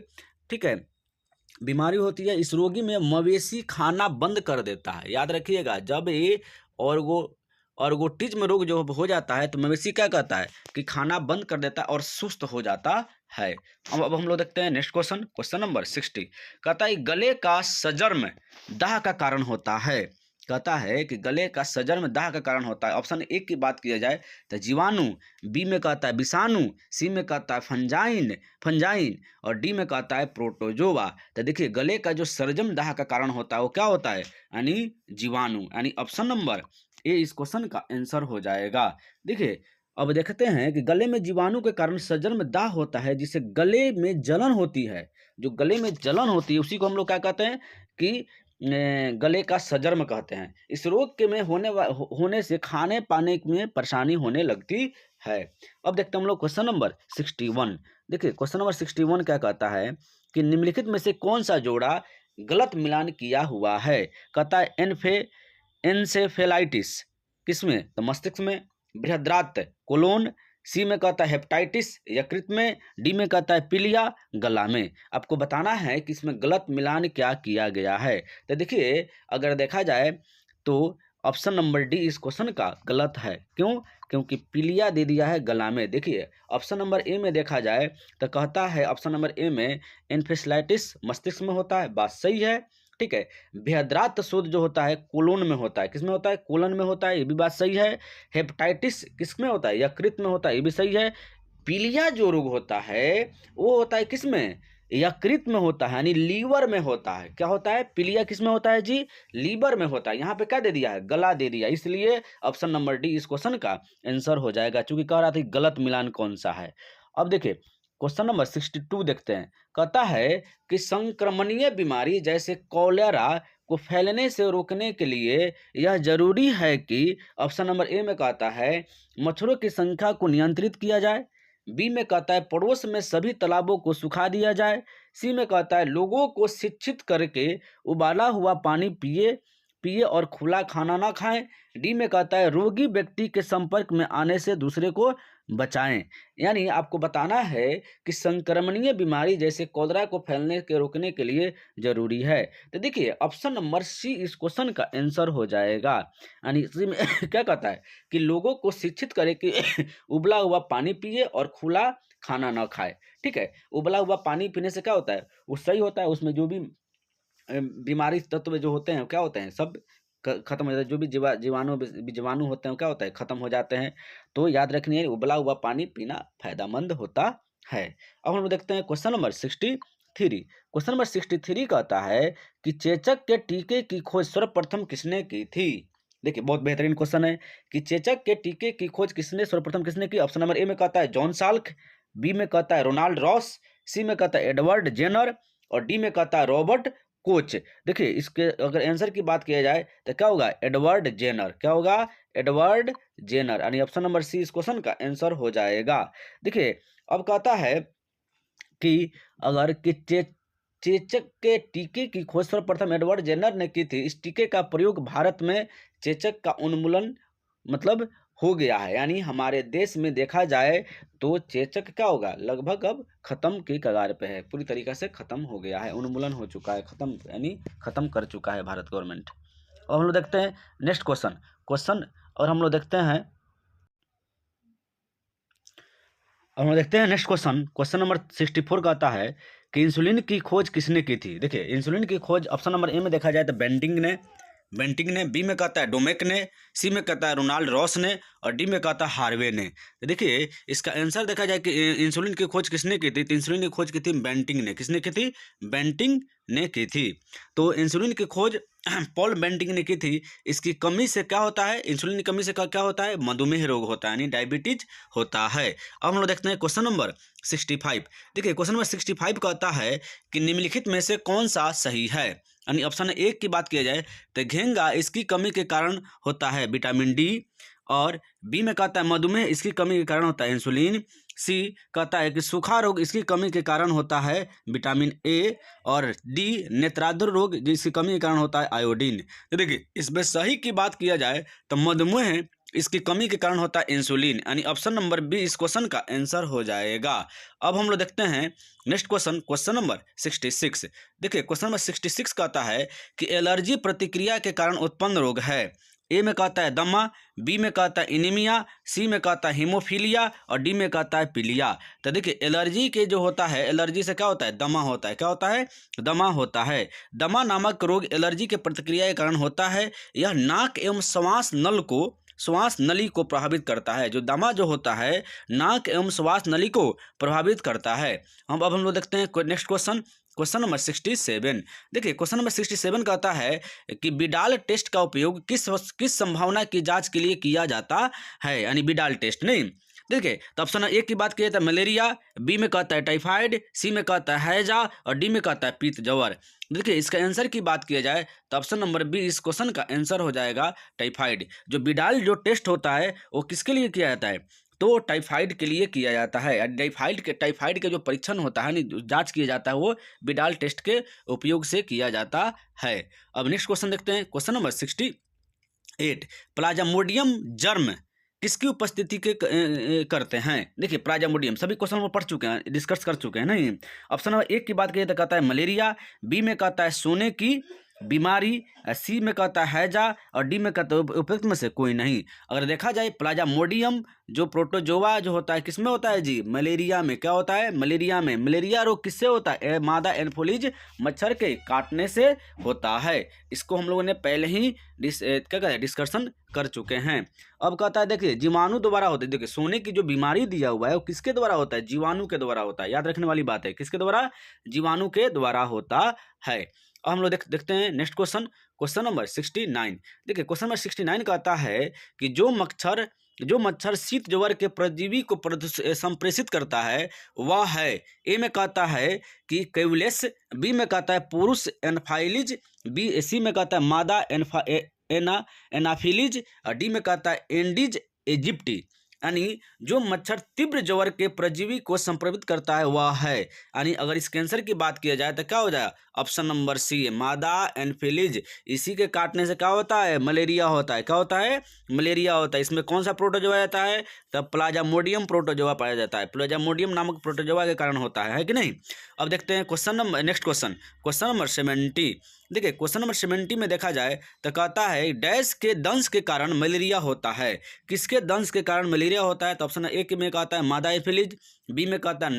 ठीक है, बीमारी होती है। इस रोगी में मवेशी खाना बंद कर देता है। याद रखिएगा जब ये ऑर्गो ऑर्गोटिज्म रोग जो हो जाता है तो मवेशी क्या कहता है कि खाना बंद कर देता है और सुस्त हो जाता है। अब हम लोग देखते हैं नेक्स्ट क्वेश्चन, क्वेश्चन नंबर 60 कहता है गले का सजर्म दाह का कारण होता है। कहता है कि गले का सजर्म दाह का कारण होता है। ऑप्शन ए की बात की जाए तो जीवाणु, बी में कहता है विषाणु, सी में कहता है फंजाइन और डी में कहता है प्रोटोजोआ। तो देखिए गले का जो सरजम दाह का कारण होता है वो क्या होता है? यानी जीवाणु, यानी ऑप्शन नंबर ए इस क्वेश्चन का आंसर हो जाएगा। देखिए अब देखते हैं कि गले में जीवाणु के कारण सजर्म दाह होता है जिससे गले में जलन होती है। जो गले में जलन होती है उसी को हम लोग क्या कहते हैं कि गले का सजर्म कहते हैं। इस रोग के में होने से खाने पाने में परेशानी होने लगती है। अब देखते हैं हम लोग क्वेश्चन नंबर 61। देखिए क्वेश्चन नंबर 61 क्या कहता है कि निम्नलिखित में से कौन सा जोड़ा गलत मिलान किया हुआ है? कहता है एन्सेफेलाइटिस किसमें? तो मस्तिष्क में, बृहद्रात कोलोन, सी में कहता है हेपेटाइटिस यकृत में, डी में कहता है पीलिया गला में। आपको बताना है कि इसमें गलत मिलान क्या किया गया है। तो देखिए अगर देखा जाए तो ऑप्शन नंबर डी इस क्वेश्चन का गलत है। क्यों? क्योंकि पीलिया दे दिया है गला में। देखिए ऑप्शन नंबर ए में देखा जाए तो कहता है ऑप्शन नंबर ए में एन्सेफेलाइटिस मस्तिष्क में होता है, बात सही है, ठीक है। बृहद्रात शोथ जो होता है कोलोन में होता है, किसमें होता है? कोलन में होता है, ये भी बात सही है। हेपेटाइटिस किसमें होता है? यकृत में होता है, ये भी सही है। पीलिया जो रोग होता है वो होता है किसमें? यकृत में होता है, यानी लीवर में होता है। क्या होता है? पीलिया किसमें होता है जी? लीवर में होता है। यहाँ पे क्या दे दिया है? गला दे दिया, इसलिए ऑप्शन नंबर डी इस क्वेश्चन का आंसर हो जाएगा। चूंकि कह रहा था गलत मिलान कौन सा है। अब देखिए क्वेश्चन नंबर 62 देखते हैं। कहता है कि संक्रमणीय बीमारी जैसे कॉलेरा को फैलने से रोकने के लिए यह जरूरी है कि ऑप्शन नंबर ए में कहता है मच्छरों की संख्या को नियंत्रित किया जाए, बी में कहता है पड़ोस में सभी तालाबों को सुखा दिया जाए, सी में कहता है लोगों को शिक्षित करके उबाला हुआ पानी पिए पिए और खुला खाना ना खाएं, डी में कहता है रोगी व्यक्ति के संपर्क में आने से दूसरे को बचाएं। यानी आपको बताना है कि संक्रमणीय बीमारी जैसे कोलेरा को फैलने के रोकने के लिए जरूरी है। तो देखिए ऑप्शन नंबर सी इस क्वेश्चन का आंसर हो जाएगा। यानी इसी में क्या कहता है कि लोगों को शिक्षित करे कि उबला हुआ पानी पिए और खुला खाना ना खाए। ठीक है, उबला हुआ पानी पीने से क्या होता है? वो सही होता है, उसमें जो भी बीमारी तत्व जो होते हैं क्या होते हैं? सब खत्म हो जाता है। जो भी जीवाणु होते हैं क्या होता है? खत्म हो जाते हैं। तो याद रखनी है उबला हुआ पानी पीना फायदेमंद होता है। अब हम लोग देखते हैं क्वेश्चन नंबर 63। क्वेश्चन नंबर 63 कहता है कि चेचक के टीके की खोज सर्वप्रथम किसने की थी? देखिए बहुत बेहतरीन क्वेश्चन है कि चेचक के टीके की खोज सर्वप्रथम किसने की? ऑप्शन नंबर ए में कहता है जॉन साल्क, बी में कहता है रोनाल्ड रॉस, सी में कहता है एडवर्ड जेनर और डी में कहता है रॉबर्ट कोच। देखिए इसके अगर आंसर की बात किया जाए तो क्या होगा? Edward Jenner. क्या होगा? एडवर्ड जेनर, यानी ऑप्शन नंबर सी इस क्वेश्चन का आंसर हो जाएगा। देखिए अब कहता है कि अगर कि चेचक के टीके की खोज सर्वप्रथम एडवर्ड जेनर ने की थी। इस टीके का प्रयोग भारत में चेचक का उन्मूलन मतलब हो गया है। यानी हमारे देश में देखा जाए तो चेचक क्या होगा? लगभग अब खत्म की कगार पे है, पूरी तरीके से खत्म हो गया है, उन्मूलन हो चुका है, खत्म यानी खत्म कर चुका है भारत गवर्नमेंट। और हम लोग देखते हैं नेक्स्ट क्वेश्चन और हम लोग देखते हैं नेक्स्ट क्वेश्चन नंबर 64 कहता है कि इंसुलिन की खोज किसने की थी? देखिए इंसुलिन की खोज ऑप्शन नंबर ए में देखा जाए तो बेंटिंग ने, बेंटिंग ने, बी में कहता है डोमेक ने, सी में कहता है रोनाल्ड रॉस ने और डी में कहता है हार्वे ने। तो देखिए इसका आंसर देखा जाए कि इंसुलिन की खोज किसने की थी, तो इंसुलिन की खोज की थी बेंटिंग ने। किसने की थी? बेंटिंग ने की थी। तो इंसुलिन की खोज पॉल बेंटिंग ने की थी। इसकी कमी से क्या होता है? इंसुलिन की कमी से क्या होता है? मधुमेह रोग होता है, यानी डायबिटीज होता है। अब हम लोग देखते हैं क्वेश्चन नंबर 65। देखिए क्वेश्चन नंबर 65 कहता है कि निम्नलिखित में से कौन सा सही है? यानी ऑप्शन एक की बात की जाए तो घेंगा इसकी कमी के कारण होता है विटामिन डी, और बी में कहता है मधुमेह इसकी कमी के कारण होता है इंसुलिन, सी कहता है कि सूखा रोग इसकी कमी के कारण होता है विटामिन ए, और डी नेत्रार्बुद रोग जिसकी कमी के कारण होता है आयोडीन। तो देखिए इसमें सही की बात किया जाए तो मधुमेह इसकी कमी के कारण होता है इंसुलिन, यानी ऑप्शन नंबर बी इस क्वेश्चन का आंसर हो जाएगा। अब हम लोग देखते हैं नेक्स्ट क्वेश्चन, क्वेश्चन नंबर 66। देखिए क्वेश्चन नंबर 66 कहता है कि एलर्जी प्रतिक्रिया के कारण उत्पन्न रोग है। ए में कहता है दमा, बी में कहता है इनीमिया, सी में कहता है हीमोफीलिया और डी में कहता है पीलिया। तो देखिए एलर्जी के जो होता है, एलर्जी से क्या होता है? दमा होता है। क्या होता है? दमा होता है। दमा नामक रोग एलर्जी के प्रतिक्रिया के कारण होता है। यह नाक एवं श्वास नली को प्रभावित करता है। जो दमा जो होता है नाक एवं श्वास नली को प्रभावित करता है। अब हम लोग देखते हैं नेक्स्ट क्वेश्चन, क्वेश्चन नंबर 67। देखिए क्वेश्चन नंबर 67 कहता है कि बिडाल टेस्ट का उपयोग किस संभावना की जांच के लिए किया जाता है? यानी बिडाल टेस्ट नहीं। देखिए तो ऑप्शन ए की बात की जाए तो मलेरिया, बी में कहता है टाइफाइड, सी में कहता है हैजा और डी में कहता है पीत जवर। देखिए इसका आंसर की बात किया जाए तो ऑप्शन नंबर बी इस क्वेश्चन का आंसर हो जाएगा टाइफाइड। जो बिडाल जो टेस्ट होता है वो किसके लिए किया जाता है? तो टाइफाइड के लिए किया जाता है। टाइफाइड के जो परीक्षण होता है, नहीं जांच किया जाता है, वो बिडाल टेस्ट के उपयोग से किया जाता है। अब नेक्स्ट क्वेश्चन देखते हैं, क्वेश्चन नंबर 68। प्लाज्मोडियम जर्म किसकी उपस्थिति के करते हैं? देखिए प्लाज्मोडियम सभी क्वेश्चन में पढ़ चुके हैं, डिस्कस कर चुके हैं नहीं। ऑप्शन नंबर एक की बात करिए तो कहता है मलेरिया, बी में कहता है सोने की बीमारी, सी में कहता है हैजा और डी में कहता है उपयुक्त में से कोई नहीं। अगर देखा जाए प्लाज्मोडियम जो प्रोटोजोआ जो होता है किसमें होता है जी? मलेरिया में। क्या होता है? मलेरिया में। मलेरिया रोग किससे होता है? मादा एनोफिलीज मच्छर के काटने से होता है। इसको हम लोगों ने पहले ही क्या कहते हैं डिस्कशन कर चुके हैं। अब कहता है देखिए जीवाणु द्वारा होता है। देखिए सोने की जो बीमारी दिया हुआ है वो किसके द्वारा होता है? जीवाणु के द्वारा होता है। याद रखने वाली बात है, किसके द्वारा? जीवाणु के द्वारा होता है। अब हम लोग देखते हैं नेक्स्ट क्वेश्चन, क्वेश्चन नंबर 69। देखिए क्वेश्चन नंबर 69 कहता है कि जो मच्छर शीत ज्वर के परजीवी को संप्रेषित करता है वह है। ए में कहता है कि कैवलेस, बी में कहता है पुरुष एनाफाइलिज, सी में कहता है मादा एनाफिलीज और डी में कहता है एंडीज इजिप्टी। यानी जो मच्छर तीव्र ज्वर के परजीवी को संक्रमित करता है वह है। यानी अगर इस कैंसर की बात किया जाए तो क्या हो जाए? ऑप्शन नंबर सी मादा एनफिलीज। इसी के काटने से क्या होता है? मलेरिया होता है। क्या होता है? मलेरिया होता है। इसमें कौन सा प्रोटोजोआ आता है? तब प्लाज्मोडियम प्रोटोजोआ पाया जाता है। प्लाज्मोडियम नामक प्रोटोजोआ के कारण होता है कि नहीं? अब देखते हैं question number next question, question number 70। देखिए क्वेश्चन नंबर 70 में देखा जाए तो कहता है डैश के दंश के कारण मलेरिया होता है। किसके दंश के कारण मलेरिया होता है? तो ऑप्शन ए में कहता है मादा एनफिलीज, बी में कहता है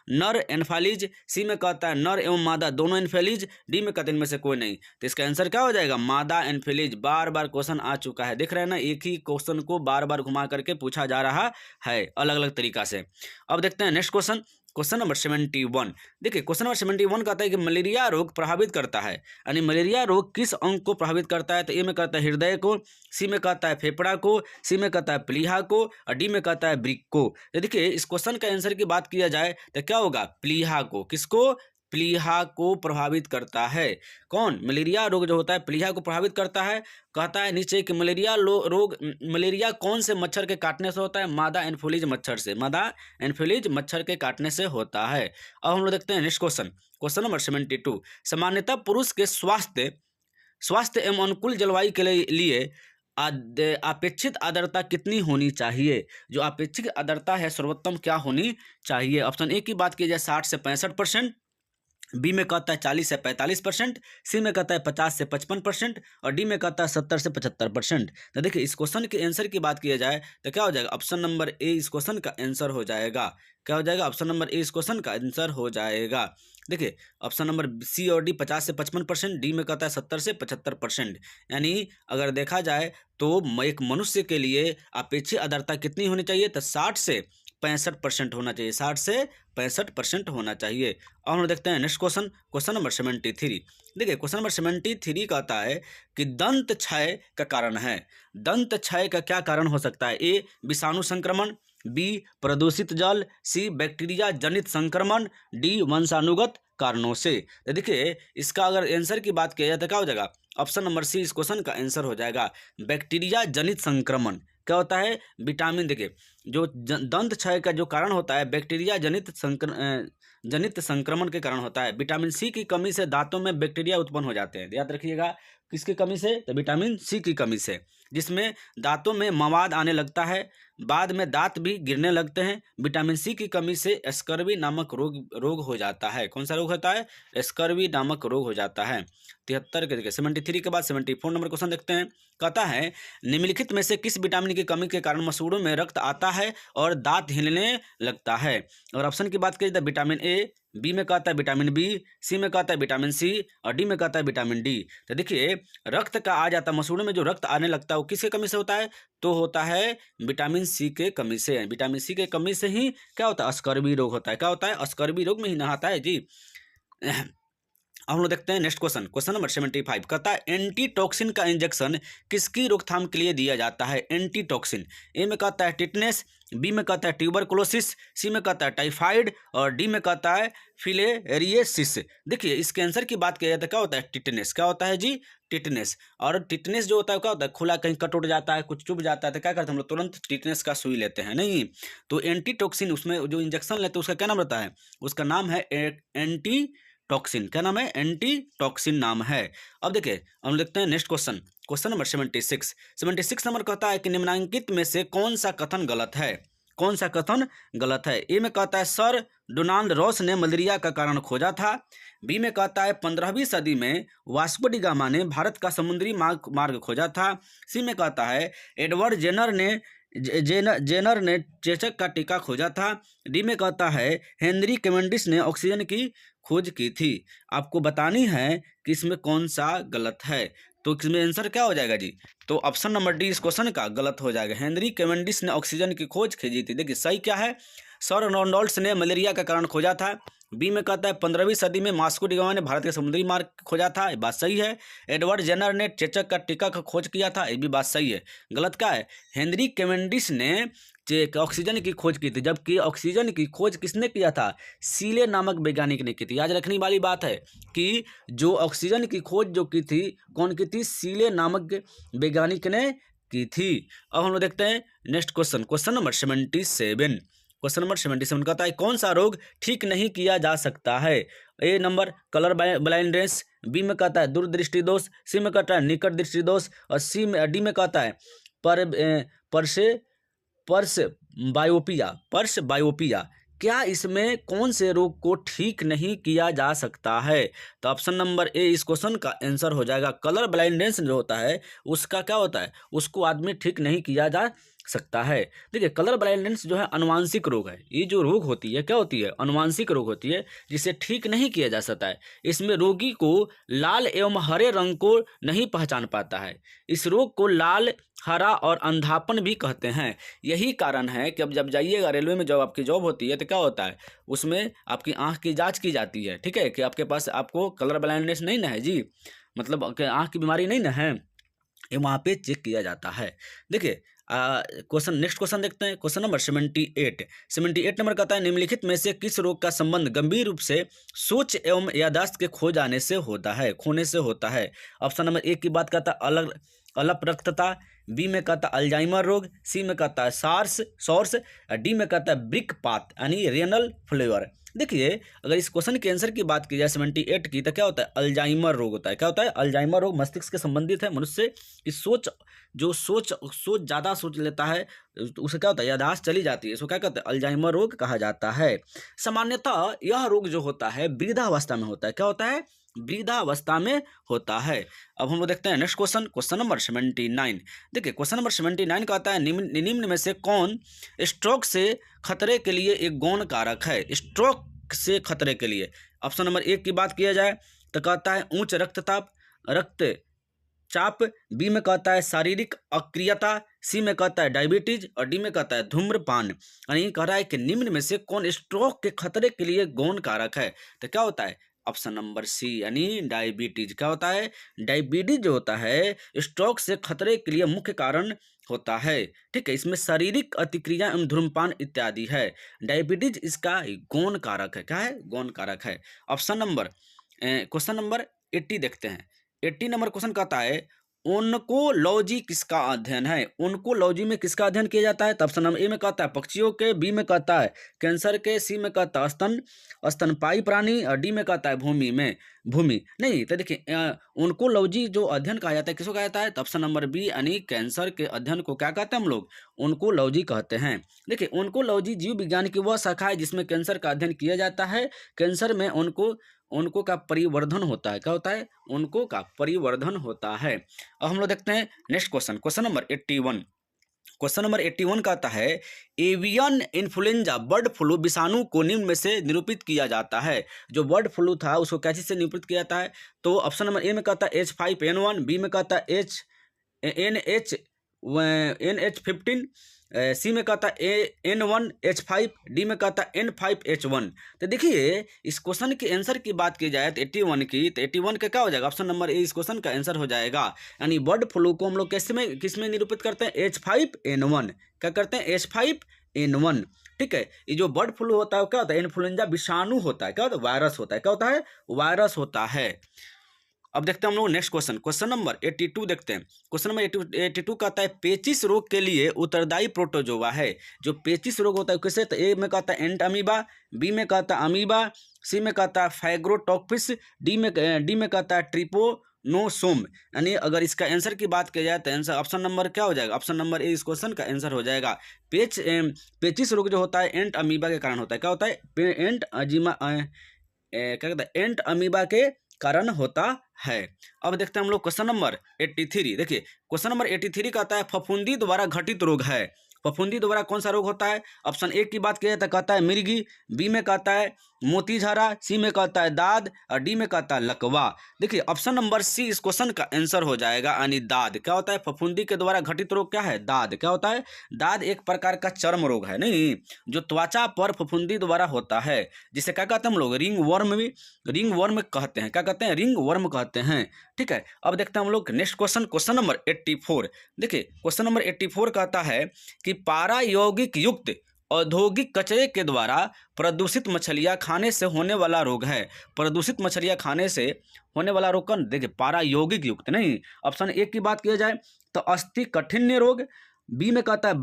नर एनफालिज, सी में कहता है नर एवं मादा दोनों एनफेलिज, डी में कहते हैं इनमें से कोई नहीं। तो इसका आंसर क्या हो जाएगा? मादा एनफेलिज। बार बार क्वेश्चन आ चुका है, देख रहे हैं ना, एक ही क्वेश्चन को बार बार घुमा करके पूछा जा रहा है अलग अलग तरीका से। अब देखते हैं नेक्स्ट क्वेश्चन, क्वेश्चन नंबर 71। देखिए क्वेश्चन नंबर 71 कहता है कि मलेरिया रोग प्रभावित करता है। यानी मलेरिया रोग किस अंग को प्रभावित करता है? तो ए में कहता है हृदय को, सी में कहता है फेफड़ा को, सी में कहता है प्लीहा को और डी में कहता है वृक्क को। तो देखिए इस क्वेश्चन का आंसर की बात किया जाए तो क्या होगा? प्लीहा को। किसको? प्लीहा को प्रभावित करता है। कौन? मलेरिया रोग जो होता है प्लीहा को प्रभावित करता है। कहता है नीचे कि मलेरिया कौन से मच्छर के काटने से होता है? मादा एनफिलीज मच्छर से। मादा एनफिलीज मच्छर के काटने से होता है। अब हम लोग देखते हैं नेक्स्ट क्वेश्चन, क्वेश्चन नंबर 72। सामान्यतः पुरुष के स्वास्थ्य एवं अनुकूल जलवायु के लिए अपेक्षित आर्द्रता कितनी होनी चाहिए? जो अपेक्षित आर्द्रता है सर्वोत्तम क्या होनी चाहिए? ऑप्शन ए की बात की जाए 60 से 65%, बी में कहता है 40 से 45%, सी में कहता है 50 से 55% और डी में कहता है 70 से 75%। तो देखिए इस क्वेश्चन के आंसर की बात किया जाए तो क्या हो जाएगा, ऑप्शन नंबर ए इस क्वेश्चन का आंसर हो जाएगा। क्या हो जाएगा, ऑप्शन नंबर ए इस क्वेश्चन का आंसर हो जाएगा। देखिए ऑप्शन नंबर सी और डी 50 से 55%, डी में कहता है 70 से 75%। यानी अगर देखा जाए तो एक मनुष्य के लिए अपेक्षित आर्द्रता कितनी होनी चाहिए, तो 60 से 65% होना चाहिए, 60 से 65% होना चाहिए। और हम देखते हैं नेक्स्ट क्वेश्चन, क्वेश्चन नंबर 73। देखिए क्वेश्चन नंबर 73 कहता है कि दंत क्षय का कारण है। दंत क्षय का क्या कारण हो सकता है, ए विषाणु संक्रमण, बी प्रदूषित जल, सी बैक्टीरिया जनित संक्रमण, डी वंशानुगत कारणों से। तो देखिए इसका अगर आंसर की बात किया जाए तो क्या हो जाएगा, ऑप्शन नंबर सी इस क्वेश्चन का आंसर हो जाएगा, बैक्टीरिया जनित संक्रमण। क्या होता है, विटामिन, देखिए जो दंत क्षय का जो कारण होता है बैक्टीरिया जनित संक्रमण के कारण होता है। विटामिन सी की कमी से दांतों में बैक्टीरिया उत्पन्न हो जाते हैं, याद रखिएगा। किसकी कमी से, तो विटामिन सी की कमी से, जिसमें दांतों में मवाद आने लगता है, बाद में दांत भी गिरने लगते हैं। विटामिन सी की कमी से स्कर्वी नामक रोग हो जाता है। कौन सा रोग होता है, स्कर्वी नामक रोग हो जाता है। 73 के देखिए 73 के बाद 74 नंबर क्वेश्चन देखते हैं। कहता है निम्नलिखित में से किस विटामिन की कमी के कारण मसूड़ों में रक्त आता है और दांत हिलने लगता है। और ऑप्शन की बात करें तो विटामिन ए, बी में कहता है विटामिन बी, सी में कहता है विटामिन सी और डी में कहता है विटामिन डी। तो देखिए रक्त का आ जाता है, मसूड़ों में जो रक्त आने लगता है वो किसके कमी से होता है, तो होता है विटामिन सी के कमी से। विटामिन सी के कमी से ही क्या होता है, स्कर्वी रोग होता है। क्या होता है, स्कर्वी रोग में ही नहाता है जी। अब हम लोग देखते हैं नेक्स्ट क्वेश्चन, क्वेश्चन नंबर 75 कहता है एंटीटॉक्सिन का इंजेक्शन किसकी रोकथाम के लिए दिया जाता है। एंटीटॉक्सिन, ए में कहता है टिटनेस, बी में कहता है ट्यूबरकुलोसिस, सी में कहता है टाइफाइड और डी में कहता है फिलेरियसिस। देखिए इसके आंसर की बात किया जाए तो क्या होता है, टिटनेस। क्या होता है जी, टिटनेस। और टिटनेस जो होता है क्या होता है, खुला कहीं कट उठ जाता है, कुछ चुभ जाता है तो क्या करते हैं हम लोग, तुरंत टिटनेस का सुई लेते हैं। नहीं, तो एंटीटॉक्सिन उसमें जो इंजेक्शन लेते हैं उसका क्या नाम रहता है, उसका नाम है एंटी टॉक्सिन। क्या नाम है, एंटी टॉक्सिन नाम है। अब देखिए हम देखते हैं next question, question number 76 number कहता है कि निम्नलिखित में से कौन सा कथन गलत है। कौन सा कथन गलत है, ए में कहता है सर डोनाल्ड रॉस ने मलेरिया का कारण खोजा था, बी में कहता है 15वीं सदी में वास्को डी गामा ने भारत का समुद्री मार्ग खोजा था, सी में कहता है एडवर्ड जेनर ने चेचक का टीका खोजा था, डी में कहता है हेनरी कैवेंडिश ने ऑक्सीजन की खोज की थी। आपको बतानी है कि इसमें कौन सा गलत है, तो इसमें आंसर क्या हो जाएगा जी, तो ऑप्शन नंबर डी इस क्वेश्चन का गलत हो जाएगा। हेनरी कैवेंडिश ने ऑक्सीजन की खोज की थी। देखिए सही क्या है, सर रॉन्डॉल्ड्स ने मलेरिया का कारण खोजा था, बी में कहता है 15वीं सदी में वास्को डी गामा ने भारत के समुद्री मार्ग खोजा था, ये बात सही है। एडवर्ड जेनर ने चेचक का टीका का खोज किया था, ये भी बात सही है। गलत क्या है, हेनरी कैवेंडिश ने ऑक्सीजन की खोज की थी, जबकि ऑक्सीजन की खोज किसने किया था, सीले नामक वैज्ञानिक ने की थी। याद रखने वाली बात है कि जो ऑक्सीजन की खोज जो की थी कौन की थी, सीले नामक वैज्ञानिक ने की थी। अब हम लोग देखते हैं next question, question number 77। Question number 77 कहता है कौन सा रोग ठीक नहीं किया जा सकता है। ए नंबर कलर ब्लाइंडनेस, बी में कहता है दूरदृष्टि दोष, सी में कहता है निकट दृष्टि दोष और डी में कहता है पर्स बायोपिया। क्या इसमें कौन से रोग को ठीक नहीं किया जा सकता है, तो ऑप्शन नंबर ए इस क्वेश्चन का आंसर हो जाएगा। कलर ब्लाइंडनेस जो होता है उसका क्या होता है, उसको आदमी ठीक नहीं किया जा सकता है। देखिए कलर ब्लाइंडनेस जो है अनुवांशिक रोग है, ये जो रोग होती है क्या होती है, अनुवांशिक रोग होती है जिसे ठीक नहीं किया जा सकता है। इसमें रोगी को लाल एवं हरे रंग को नहीं पहचान पाता है। इस रोग को लाल, हरा और अंधापन भी कहते हैं। यही कारण है कि अब जब जाइएगा रेलवे में जब आपकी जॉब होती है तो क्या होता है, उसमें आपकी आंख की जांच की जाती है, ठीक है, कि आपके पास आपको कलर ब्लाइंडनेस नहीं ना है जी, मतलब आंख की बीमारी नहीं ना है, ये वहाँ पे चेक किया जाता है। देखिए क्वेश्चन नेक्स्ट क्वेश्चन देखते हैं, क्वेश्चन नंबर 78 नंबर कहता है निम्नलिखित में से किस रोग का संबंध गंभीर रूप से सोच एवं याददाश्त के खो जाने से होता है, खोने से होता है। ऑप्शन नंबर ए की बात करता है अलग रक्तता, बी में कहता है अल्जाइमर रोग, सी में कहता है सॉर्स, डी में कहता है ब्रिक पाथ यानी रेनल फ्लेवर। देखिए अगर इस क्वेश्चन के आंसर की बात की जाए 78 की, तो क्या होता है अल्जाइमर रोग होता है। क्या होता है अल्जाइमर रोग मस्तिष्क से संबंधित है। मनुष्य की सोच ज़्यादा सोच लेता है तो उसे क्या होता है याददाश्त चली जाती है, इसको क्या कहते हैं अल्जाइमर रोग कहा जाता है। सामान्यतः यह रोग जो होता है वृद्धावस्था में होता है। क्या होता है वृद्धावस्था में होता है। अब हम लोग देखते हैं नेक्स्ट क्वेश्चन, क्वेश्चन नंबर 79। देखिए क्वेश्चन नंबर 79 कहता है निम्न में से कौन स्ट्रोक से खतरे के लिए एक गौण कारक है। स्ट्रोक से खतरे के लिए ऑप्शन नंबर 1 की बात किया जाए तो कहता है उच्च रक्तचाप, बी में कहता है शारीरिक अक्रियता, सी में कहता है डायबिटीज और डी में कहता है धूम्रपान। यानी कह रहा है कि निम्न में से कौन स्ट्रोक के खतरे के लिए गौण कारक है। तो क्या होता है ऑप्शन नंबर सी यानी डायबिटीज। क्या होता है डायबिटीज जो होता है स्ट्रोक से खतरे के लिए मुख्य कारण होता है। ठीक है, इसमें शारीरिक अतिक्रिया एवं धूम्रपान इत्यादि है। डायबिटीज इसका गौण कारक है। क्या है गौण कारक है। ऑप्शन नंबर क्वेश्चन नंबर 80 देखते हैं। 80 नंबर क्वेश्चन कहता है ओन्कोलॉजी किसका अध्ययन है। ओन्कोलॉजी में किसका अध्ययन किया जाता है। तो ऑप्शन नंबर ए में कहता है पक्षियों के, बी में कहता है कैंसर के, सी में कहता है स्तनपायी प्राणी और डी में कहता है भूमि नहीं। तो देखिए ओन्कोलॉजी जो अध्ययन कहा जाता है किसको कहा जाता है। तो ऑप्शन नंबर बी यानी कैंसर के अध्ययन को क्या कहते हैं हम लोग ओन्कोलॉजी कहते हैं। देखिए ओन्कोलॉजी जीव विज्ञान की वह शाखा है जिसमें कैंसर का अध्ययन किया जाता है। कैंसर में उनको का परिवर्धन होता है। क्या होता है उनको का परिवर्धन होता है। अब हम लोग देखते हैं next question, question number 81। Question number 81 कहता है एवियन इन्फ्लुएंजा बर्ड फ्लू विषाणु को निम्न में से निरूपित किया जाता है। जो बर्ड फ्लू था उसको कैसे से निरूपित किया जाता है। तो ऑप्शन नंबर ए में कहता है H5N1, बी में कहता है NH15, सी में कहता है N1H5, डी में कहता है N5H1। तो देखिए इस क्वेश्चन के आंसर की बात की जाए तो 81 की, तो 81 का क्या हो जाएगा ऑप्शन नंबर ए इस क्वेश्चन का आंसर हो जाएगा। यानी बर्ड फ्लू को हम लोग किस में निरूपित करते हैं H5N1। क्या करते हैं H5N1। ठीक है, ये जो बर्ड फ्लू होता है क्या होता है इन्फ्लुएंजा विषाणु होता है। क्या होता है वायरस होता है। क्या होता है वायरस होता है। अब देखते हैं हम लोग नेक्स्ट क्वेश्चन, क्वेश्चन नंबर 82 देखते हैं। क्वेश्चन नंबर 82 कहता है पेचिश रोग के लिए उत्तरदायी प्रोटोजोआ है। जो पेचिश रोग होता है कैसे, तो ए में कहता है एंट अमीबा, बी में कहता है अमीबा, सी में कहता है फैग्रोटॉक्सिस, डी में कहता है ट्रिपोनोसोम। यानी अगर इसका आंसर की बात की जाए तो आंसर ऑप्शन नंबर क्या हो जाएगा ऑप्शन नंबर ए इस क्वेश्चन का आंसर हो जाएगा। पेचिश रोग जो होता है एंट अमीबा के कारण होता है। क्या होता है एंट अमीबा के कारण होता है। अब देखते हैं हम लोग क्वेश्चन नंबर 83। देखिए क्वेश्चन नंबर 83 कहता है फफूंदी द्वारा घटित रोग है। फफूंदी द्वारा कौन सा रोग होता है। ऑप्शन ए की बात की जाए तो कहता है मिर्गी, बी में कहता है मोतीझारा, सी में कहता है दाद और डी में कहता है लकवा। देखिए ऑप्शन नंबर सी इस क्वेश्चन का आंसर हो जाएगा यानी दाद। क्या होता है फफूंदी के द्वारा घटित रोग क्या है दाद। क्या होता है दाद एक प्रकार का चर्म रोग है नहीं जो त्वचा पर फफूंदी द्वारा होता है, जिसे क्या कहते हैं हम लोग रिंग वर्म कहते हैं। क्या कहते हैं रिंग वर्म कहते हैं। ठीक है, अब देखते हैं हम लोग नेक्स्ट क्वेश्चन, क्वेश्चन नंबर 84। देखिए क्वेश्चन नंबर 84 कहता है कि पारायौगिक युक्त औद्योगिक कचरे के द्वारा प्रदूषित मछलियां खाने से होने वाला रोग है। प्रदूषित मछलियां खाने से होने वाला रोग कौन। देखिए पारायौगिक युक्त नहीं। ऑप्शन ए की बात की जाए तो अस्थि कठिन्य रोग, बी में कहता है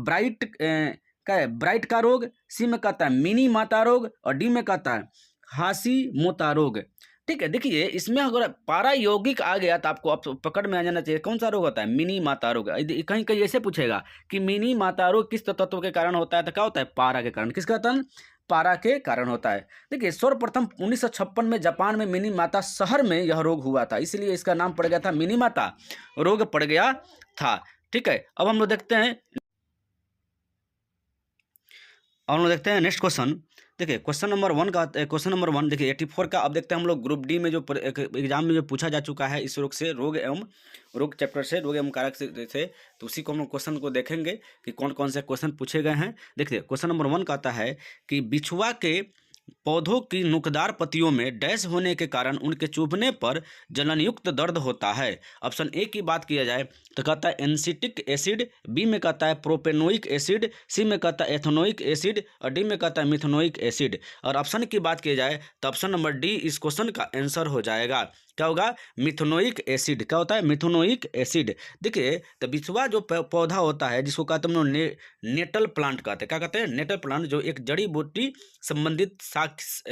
ब्राइट का रोग, सी में कहता है मिनी माता रोग और डी में कहता है हासी मोता रोग। ठीक है, देखिए इसमें अगर पारायौगिक आ गया तो आपको पकड़ में आ जाना चाहिए कौन सा रोग होता है मिनी माता रोग। कहीं कहीं ऐसे पूछेगा कि मिनी माता रोग किस तत्व के कारण होता है तो क्या होता है पारा के कारण। किसका कारण पारा के कारण होता है। देखिए सर्वप्रथम 1956 में जापान में मिनी माता शहर में यह रोग हुआ था, इसलिए इसका नाम पड़ गया था मिनी माता रोग पड़ गया था। ठीक है, अब हम लोग देखते हैं नेक्स्ट क्वेश्चन। देखिए क्वेश्चन नंबर 1 देखिए 84 का। अब देखते हैं हम लोग ग्रुप डी में जो एग्जाम में जो पूछा जा चुका है इस रोग चैप्टर से रोग एवं कारक से तो उसी को हम लोग क्वेश्चन को देखेंगे कि कौन कौन से क्वेश्चन पूछे गए हैं। देखिए क्वेश्चन नंबर 1 कहता है कि बिछुआ के पौधों की नुकदार पत्तियों में डैश होने के कारण उनके चुभने पर जलनयुक्त दर्द होता है। ऑप्शन ए की बात किया जाए तो कहता है एंसिटिक एसिड, बी में कहता है प्रोपेनोइक एसिड, सी में कहता है एथेनोइक एसिड और डी में कहता है मिथेनोइक एसिड। और ऑप्शन की बात की जाए तो ऑप्शन नंबर डी इस क्वेश्चन का आंसर हो जाएगा क्या होगा, मिथेनोइक एसिड। क्या होता है, मिथेनोइक एसिड। देखिए तो बिछवा जो पौधा होता है जिसको कहते हैं हम लोग नेटल प्लांट कहते हैं। क्या कहते हैं, नेटल प्लांट, जो एक जड़ी बूटी संबंधित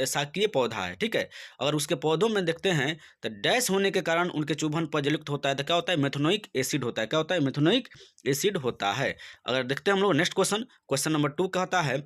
शाकीय पौधा है। ठीक है, अगर उसके पौधों में देखते हैं तो डैश होने के कारण उनके चुभन पर जलयुक्त होता है, तो क्या होता है, मिथेनोइक एसिड होता है। क्या होता है, मिथेनोइक एसिड होता है। अगर देखते हैं हम लोग नेक्स्ट क्वेश्चन, क्वेश्चन नंबर 2 कहता है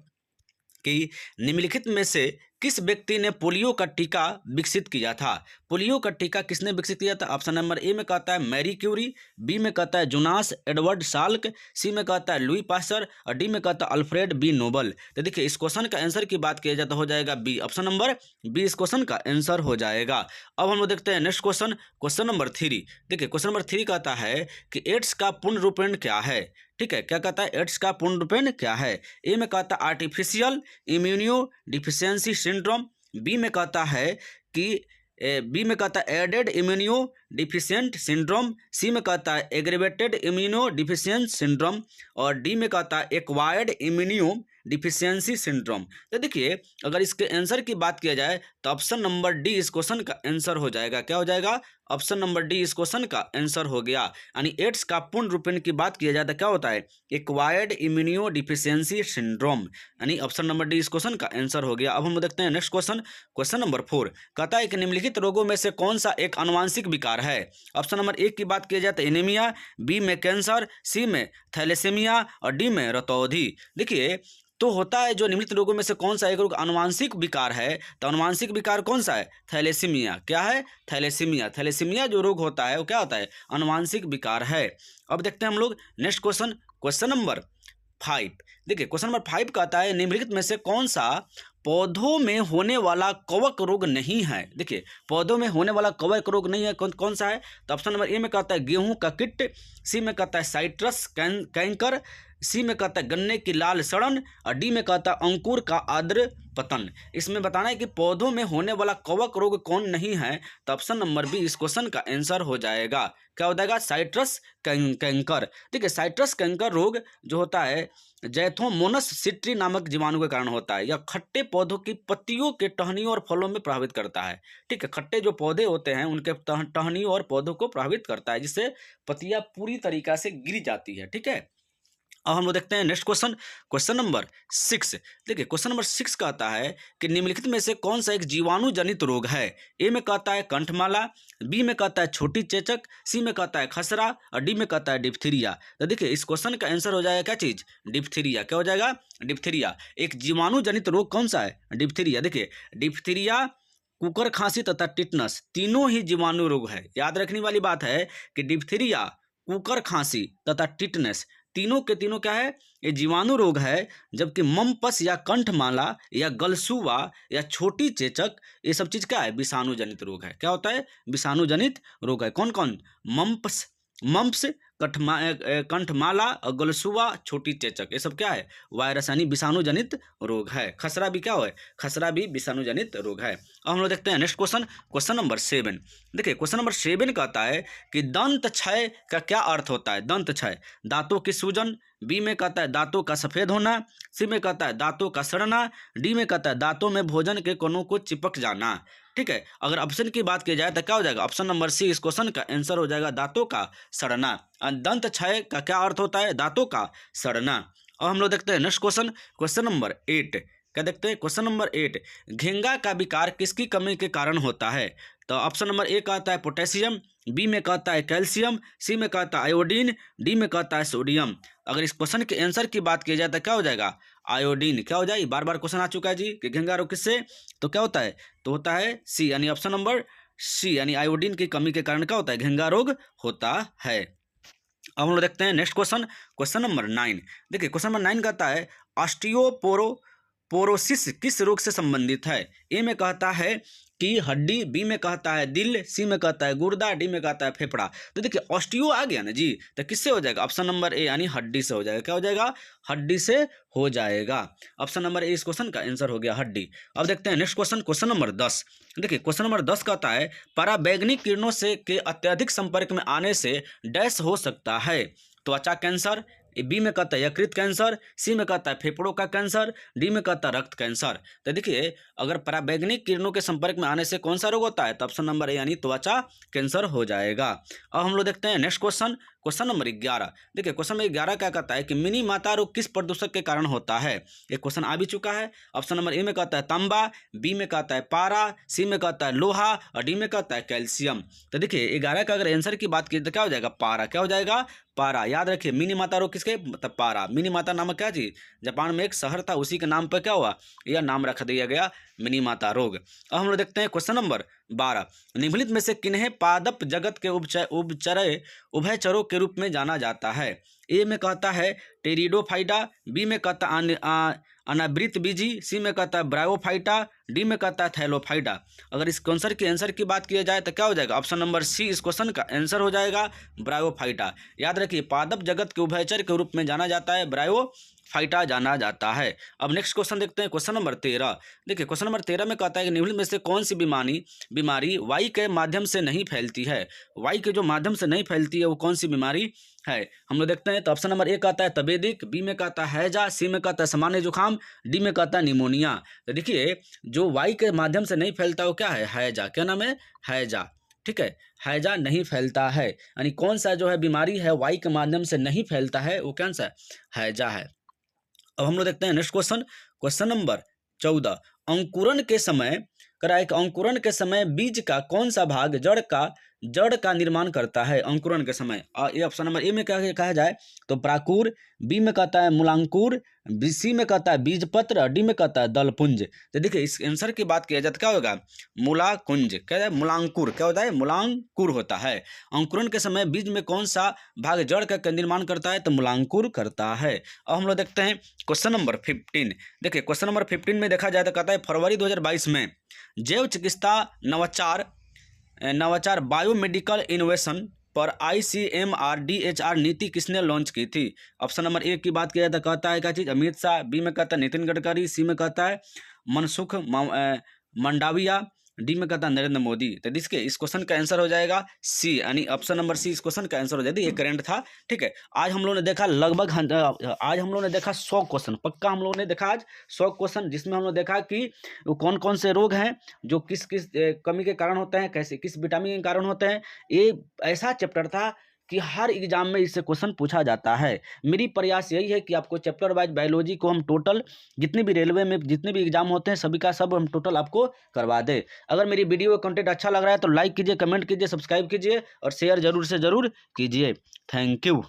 कि निम्नलिखित में से किस व्यक्ति ने पोलियो का टीका विकसित किया था। पोलियो का टीका किसने विकसित किया था। ऑप्शन नंबर ए में कहता है मैरी क्यूरी, बी में कहता है जोनास एडवर्ड साल्क, सी में कहता है लुई पास्चर और डी में कहता है अल्फ्रेड बी नोबल। तो देखिए इस क्वेश्चन का आंसर की बात किया जाए तो हो जाएगा बी, ऑप्शन नंबर बी इस क्वेश्चन का आंसर हो जाएगा। अब हम लोग देखते हैं नेक्स्ट क्वेश्चन, क्वेश्चन नंबर 3। देखिए क्वेश्चन नंबर 3 कहता है कि एड्स का पूर्ण रूपांतर क्या है। ठीक है, क्या कहता है, एड्स का पूर्ण रूपांतर क्या है। ए में कहता है artificial immunodeficiency syndrome, B में कहता है कि बी में कहता है added immunodeficient syndrome, C में कहता है एग्रेवेटेड इम्यूनो डिफिशियंट सिंड्रोम और डी में कहता है एक्वायर्ड इम्यूनो डिफिशियंसी सिंड्रोम। तो देखिए अगर इसके आंसर की बात किया जाए तो ऑप्शन नंबर डी इस क्वेश्चन का आंसर हो जाएगा। क्या हो जाएगा, ऑप्शन नंबर डी इस क्वेश्चन का आंसर हो गया। यानी एड्स का पूर्ण रूपांतर की बात किया जाए तो क्या होता है, एक्वायर्ड इम्यूनो डिफिशियंसी सिंड्रोम, यानी ऑप्शन नंबर डी इस क्वेश्चन का आंसर हो गया। अब हम देखते हैं नेक्स्ट क्वेश्चन, क्वेश्चन नंबर 4 कहता है कि निम्नलिखित रोगों में से कौन सा एक आनुवांशिक विकार है। ऑप्शन नंबर 1 की बात की जाए तो एनीमिया, बी में कैंसर, सी में थैलेसीमिया और डी में रतौंधी। देखिए तो होता है जो निम्नलिखित रोगों में से कौन सा एक रोग आनुवांशिक विकार है, तो आनुवांशिक विकार कौन सा है, थैलेसीमिया। क्या है, थैलेसीमिया। थैलेसीमिया जो रोग होता है वो क्या होता है, आनुवांशिक विकार है। अब देखते हैं हम लोग नेक्स्ट क्वेश्चन, क्वेश्चन नंबर 5। देखिए क्वेश्चन नंबर 5 कहता है निम्नलिखित में से कौन सा पौधों में होने वाला कवक रोग नहीं है। देखिए पौधों में होने वाला कवक रोग नहीं है, कौन सा है, तो ऑप्शन नंबर ए में कहता है गेहूं का किट, सी में कहता है साइट्रस कैंकर, सी में कहता है गन्ने की लाल सड़न और डी में कहता है अंकुर का आर्द्र पतन। इसमें बताना है कि पौधों में होने वाला कवक रोग कौन नहीं है, तो ऑप्शन नंबर बी इस क्वेश्चन का आंसर हो जाएगा। क्या हो जाएगा, साइट्रस कैंकर। देखिए साइट्रस कैंकर रोग जो होता है जैथोमोनस सिट्री नामक जीवाणु के कारण होता है। यह खट्टे पौधों की पत्तियों के टहनियों और फलों में प्रभावित करता है। ठीक है, खट्टे जो पौधे होते हैं उनके टहनियों और पौधों को प्रभावित करता है, जिससे पत्तियां पूरी तरीका से गिर जाती है। ठीक है, अब हम लोग देखते हैं नेक्स्ट क्वेश्चन, क्वेश्चन नंबर 6। देखिए क्वेश्चन नंबर 6 कहता है कि निम्नलिखित में से कौन सा एक जीवाणु जनित रोग है। ए में कहता है कंठमाला, बी में कहता है छोटी चेचक, सी में कहता है खसरा और डी में कहता है डिप्थीरिया। तो देखिए इस क्वेश्चन का आंसर हो जाएगा क्या चीज, डिप्थीरिया। क्या हो जाएगा, डिप्थीरिया। एक जीवाणु जनित रोग कौन सा है, डिप्थीरिया। देखिए डिप्थीरिया, कुकर खांसी तथा टिटनस तीनों ही जीवाणु रोग है। याद रखने वाली बात है कि डिप्थीरिया, कुकर खांसी तथा टिटनस तीनों के तीनों क्या है, ये जीवाणु रोग है। जबकि मम्पस या कंठमाला या गलसुआ या छोटी चेचक ये सब चीज क्या है, विषाणु जनित रोग है। क्या होता है, विषाणु जनित रोग है। कौन कौन, मम्प्स कंठमाला और गलसुआ छोटी चेचक ये सब क्या है, वायरस यानी विषाणु जनित रोग है। खसरा भी क्या है, खसरा भी विषाणु जनित रोग है। अब हम लोग देखते हैं नेक्स्ट क्वेश्चन, क्वेश्चन नंबर 7। देखिए क्वेश्चन नंबर 7 कहता है कि दंत क्षय का क्या अर्थ होता है। दंत क्षय, दांतों की सूजन, बी में कहता है दांतों का सफेद होना, सी में कहता है दांतों का सड़ना, डी में कहता है दांतों में भोजन के कोनों को चिपक जाना। ठीक है, अगर ऑप्शन की बात की जाए तो क्या हो जाएगा, ऑप्शन नंबर सी इस क्वेश्चन का आंसर हो जाएगा, दांतों का सड़ना। दंत क्षय का क्या अर्थ होता है, दांतों का सड़ना। अब हम लोग देखते हैं नेक्स्ट क्वेश्चन, क्वेश्चन नंबर 8। क्या देखते हैं, क्वेश्चन नंबर 8, घेंगा का विकार किसकी कमी के कारण होता है। तो ऑप्शन नंबर ए कहता है पोटेशियम, बी में कहता है कैल्शियम, सी में कहता है आयोडीन, डी में कहता है सोडियम। अगर इस क्वेश्चन के आंसर की बात की जाए तो क्या हो जाएगा, आयोडीन। क्या हो जाए, बार बार क्वेश्चन आ चुका है जी कि घेंगा रोग किससे, तो क्या होता है, तो होता है सी, यानी ऑप्शन नंबर सी, यानी आयोडीन की कमी के कारण क्या होता है, घेंगा रोग होता है। अब हम लोग देखते हैं नेक्स्ट क्वेश्चन, क्वेश्चन नंबर 9। देखिए क्वेश्चन नंबर 9 कहता है ऑस्टियोपोरोसिस किस रोग से संबंधित है। ए में कहता है कि हड्डी, बी में कहता है दिल, सी में कहता है गुर्दा, डी में कहता है फेफड़ा। तो देखिए ऑस्टियो आ गया ना जी, तो किससे हो जाएगा, ऑप्शन नंबर ए यानी हड्डी से हो जाएगा। क्या हो जाएगा, हड्डी से हो जाएगा। ऑप्शन नंबर ए इस क्वेश्चन का आंसर हो गया, हड्डी। अब देखते हैं नेक्स्ट क्वेश्चन, क्वेश्चन नंबर 10। देखिए क्वेश्चन नंबर 10 कहता है पराबैंगनी किरणों से के अत्यधिक संपर्क में आने से डैश हो सकता है। त्वचा कैंसर, बी में कहता है यकृत कैंसर, सी में कहता है फेफड़ों का कैंसर, डी में कहता है रक्त कैंसर। तो देखिए अगर पराबैंगनी किरणों के संपर्क में आने से कौन सा रोग होता है, तो ऑप्शन नंबर ए यानी त्वचा कैंसर हो जाएगा। अब हम लोग देखते हैं नेक्स्ट क्वेश्चन, क्वेश्चन नंबर 11। देखिए क्वेश्चन नंबर 11 क्या कहता है कि मिनी माता रोग किस प्रदूषक के कारण होता है। एक क्वेश्चन आ भी चुका है। ऑप्शन नंबर ए में कहता है तांबा, बी में कहता है पारा, सी में कहता है लोहा और डी में कहता है कैल्शियम। तो देखिए 11 का अगर आंसर की बात की तो क्या हो जाएगा, पारा। क्या हो जाएगा, पारा। याद रखिए मिनी माता रोग किसके, मतलब पारा। मिनी माता नामक क्या चीज, जापान में एक शहर था, उसी के नाम पर क्या हुआ, यह नाम रख दिया गया मिनी माता रोग। अब हम लोग देखते हैं क्वेश्चन नंबर 12। निम्नलिखित में से किन्हें पादप जगत के उभयचरों के रूप में जाना जाता है। ए में कहता है टेरिडोफाइटा, बी में कहता है अनावृत बीजी, सी में कहता है ब्रायोफाइटा, डी में कहता है थैलोफाइटा। अगर इस क्वेश्चन की आंसर की बात किया जाए तो क्या हो जाएगा, ऑप्शन नंबर सी इस क्वेश्चन का आंसर हो जाएगा, ब्रायोफाइटा। याद रखिए पादप जगत के उभयचर के रूप में जाना जाता है, ब्रायोफाइटा जाना जाता है। अब नेक्स्ट क्वेश्चन देखते हैं, क्वेश्चन नंबर 13। देखिए क्वेश्चन नंबर 13 में कहता है कि निम्नलिखित में से कौन सी बीमारी वायु के माध्यम से नहीं फैलती है। वायु के जो माध्यम से नहीं फैलती है वो कौन सी बीमारी है, हम लोग देखते हैं। तो ऑप्शन नंबर ए कहता है तपेदिक, बी में कहता है हैजा, सी में कहता है सामान्य जुकाम, डी में कहता है निमोनिया। तो देखिए जो वायु के माध्यम से नहीं फैलता वो क्या है, हैजा। क्या नाम है, हैजा। ठीक है, हैजा नहीं फैलता है, यानी कौन सा जो है बीमारी है वायु के माध्यम से नहीं फैलता है वो कौन सा हैजा है। अब हम लोग देखते हैं नेक्स्ट क्वेश्चन, क्वेश्चन नंबर 14। अंकुरण के समय कराए कि अंकुरण के समय बीज का कौन सा भाग जड़ का निर्माण करता है अंकुरण के समय। ये ऑप्शन नंबर ए में क्या कहा जाए तो प्राकुर, बी में कहता है मूलांकुर, सी में कहता है बीजपत्र, डी में कहता है दलपुंज। तो देखिए इस आंसर की बात किया जाए तो क्या होगा, मूलाकुंज। क्या है, मूलांकुर। क्या होता है, मूलांकुर होता है। अंकुरण के समय बीज में कौन सा भाग जड़ का निर्माण करता है, तो मूलांकुर करता है। अब हम लोग देखते हैं क्वेश्चन नंबर 15। देखिए क्वेश्चन नंबर 15 में देखा जाए तो कहता है फरवरी 2022 में जैव चिकित्सा नवाचार बायोमेडिकल इनोवेशन पर ICMR-DHR नीति किसने लॉन्च की थी। ऑप्शन नंबर ए की बात किया जाए तो कहता है क्या चीज, अमित शाह, बी में कहता है नितिन गडकरी, सी में कहता है मनसुख मंडाविया, डी में कहता है नरेंद्र मोदी। तो इसके इस क्वेश्चन का आंसर हो जाएगा सी, यानी ऑप्शन नंबर सी इस क्वेश्चन का आंसर हो जाएगा। ये करंट था। ठीक है, आज हम लोगों ने देखा लगभग आज हम लोगों ने देखा 100 क्वेश्चन, पक्का हम लोगों ने देखा आज 100 क्वेश्चन, जिसमें हम लोग देखा कि वो कौन कौन से रोग हैं जो किस किस कमी के कारण होते हैं, कैसे किस विटामिन के कारण होते हैं। ये ऐसा चैप्टर था कि हर एग्जाम में इससे क्वेश्चन पूछा जाता है। मेरी प्रयास यही है कि आपको चैप्टर वाइज बायोलॉजी को हम टोटल जितनी भी रेलवे में जितने भी एग्जाम होते हैं सभी का सब हम टोटल आपको करवा दें। अगर मेरी वीडियो का कंटेंट अच्छा लग रहा है तो लाइक कीजिए, कमेंट कीजिए, सब्सक्राइब कीजिए और शेयर जरूर से जरूर कीजिए। Thank you.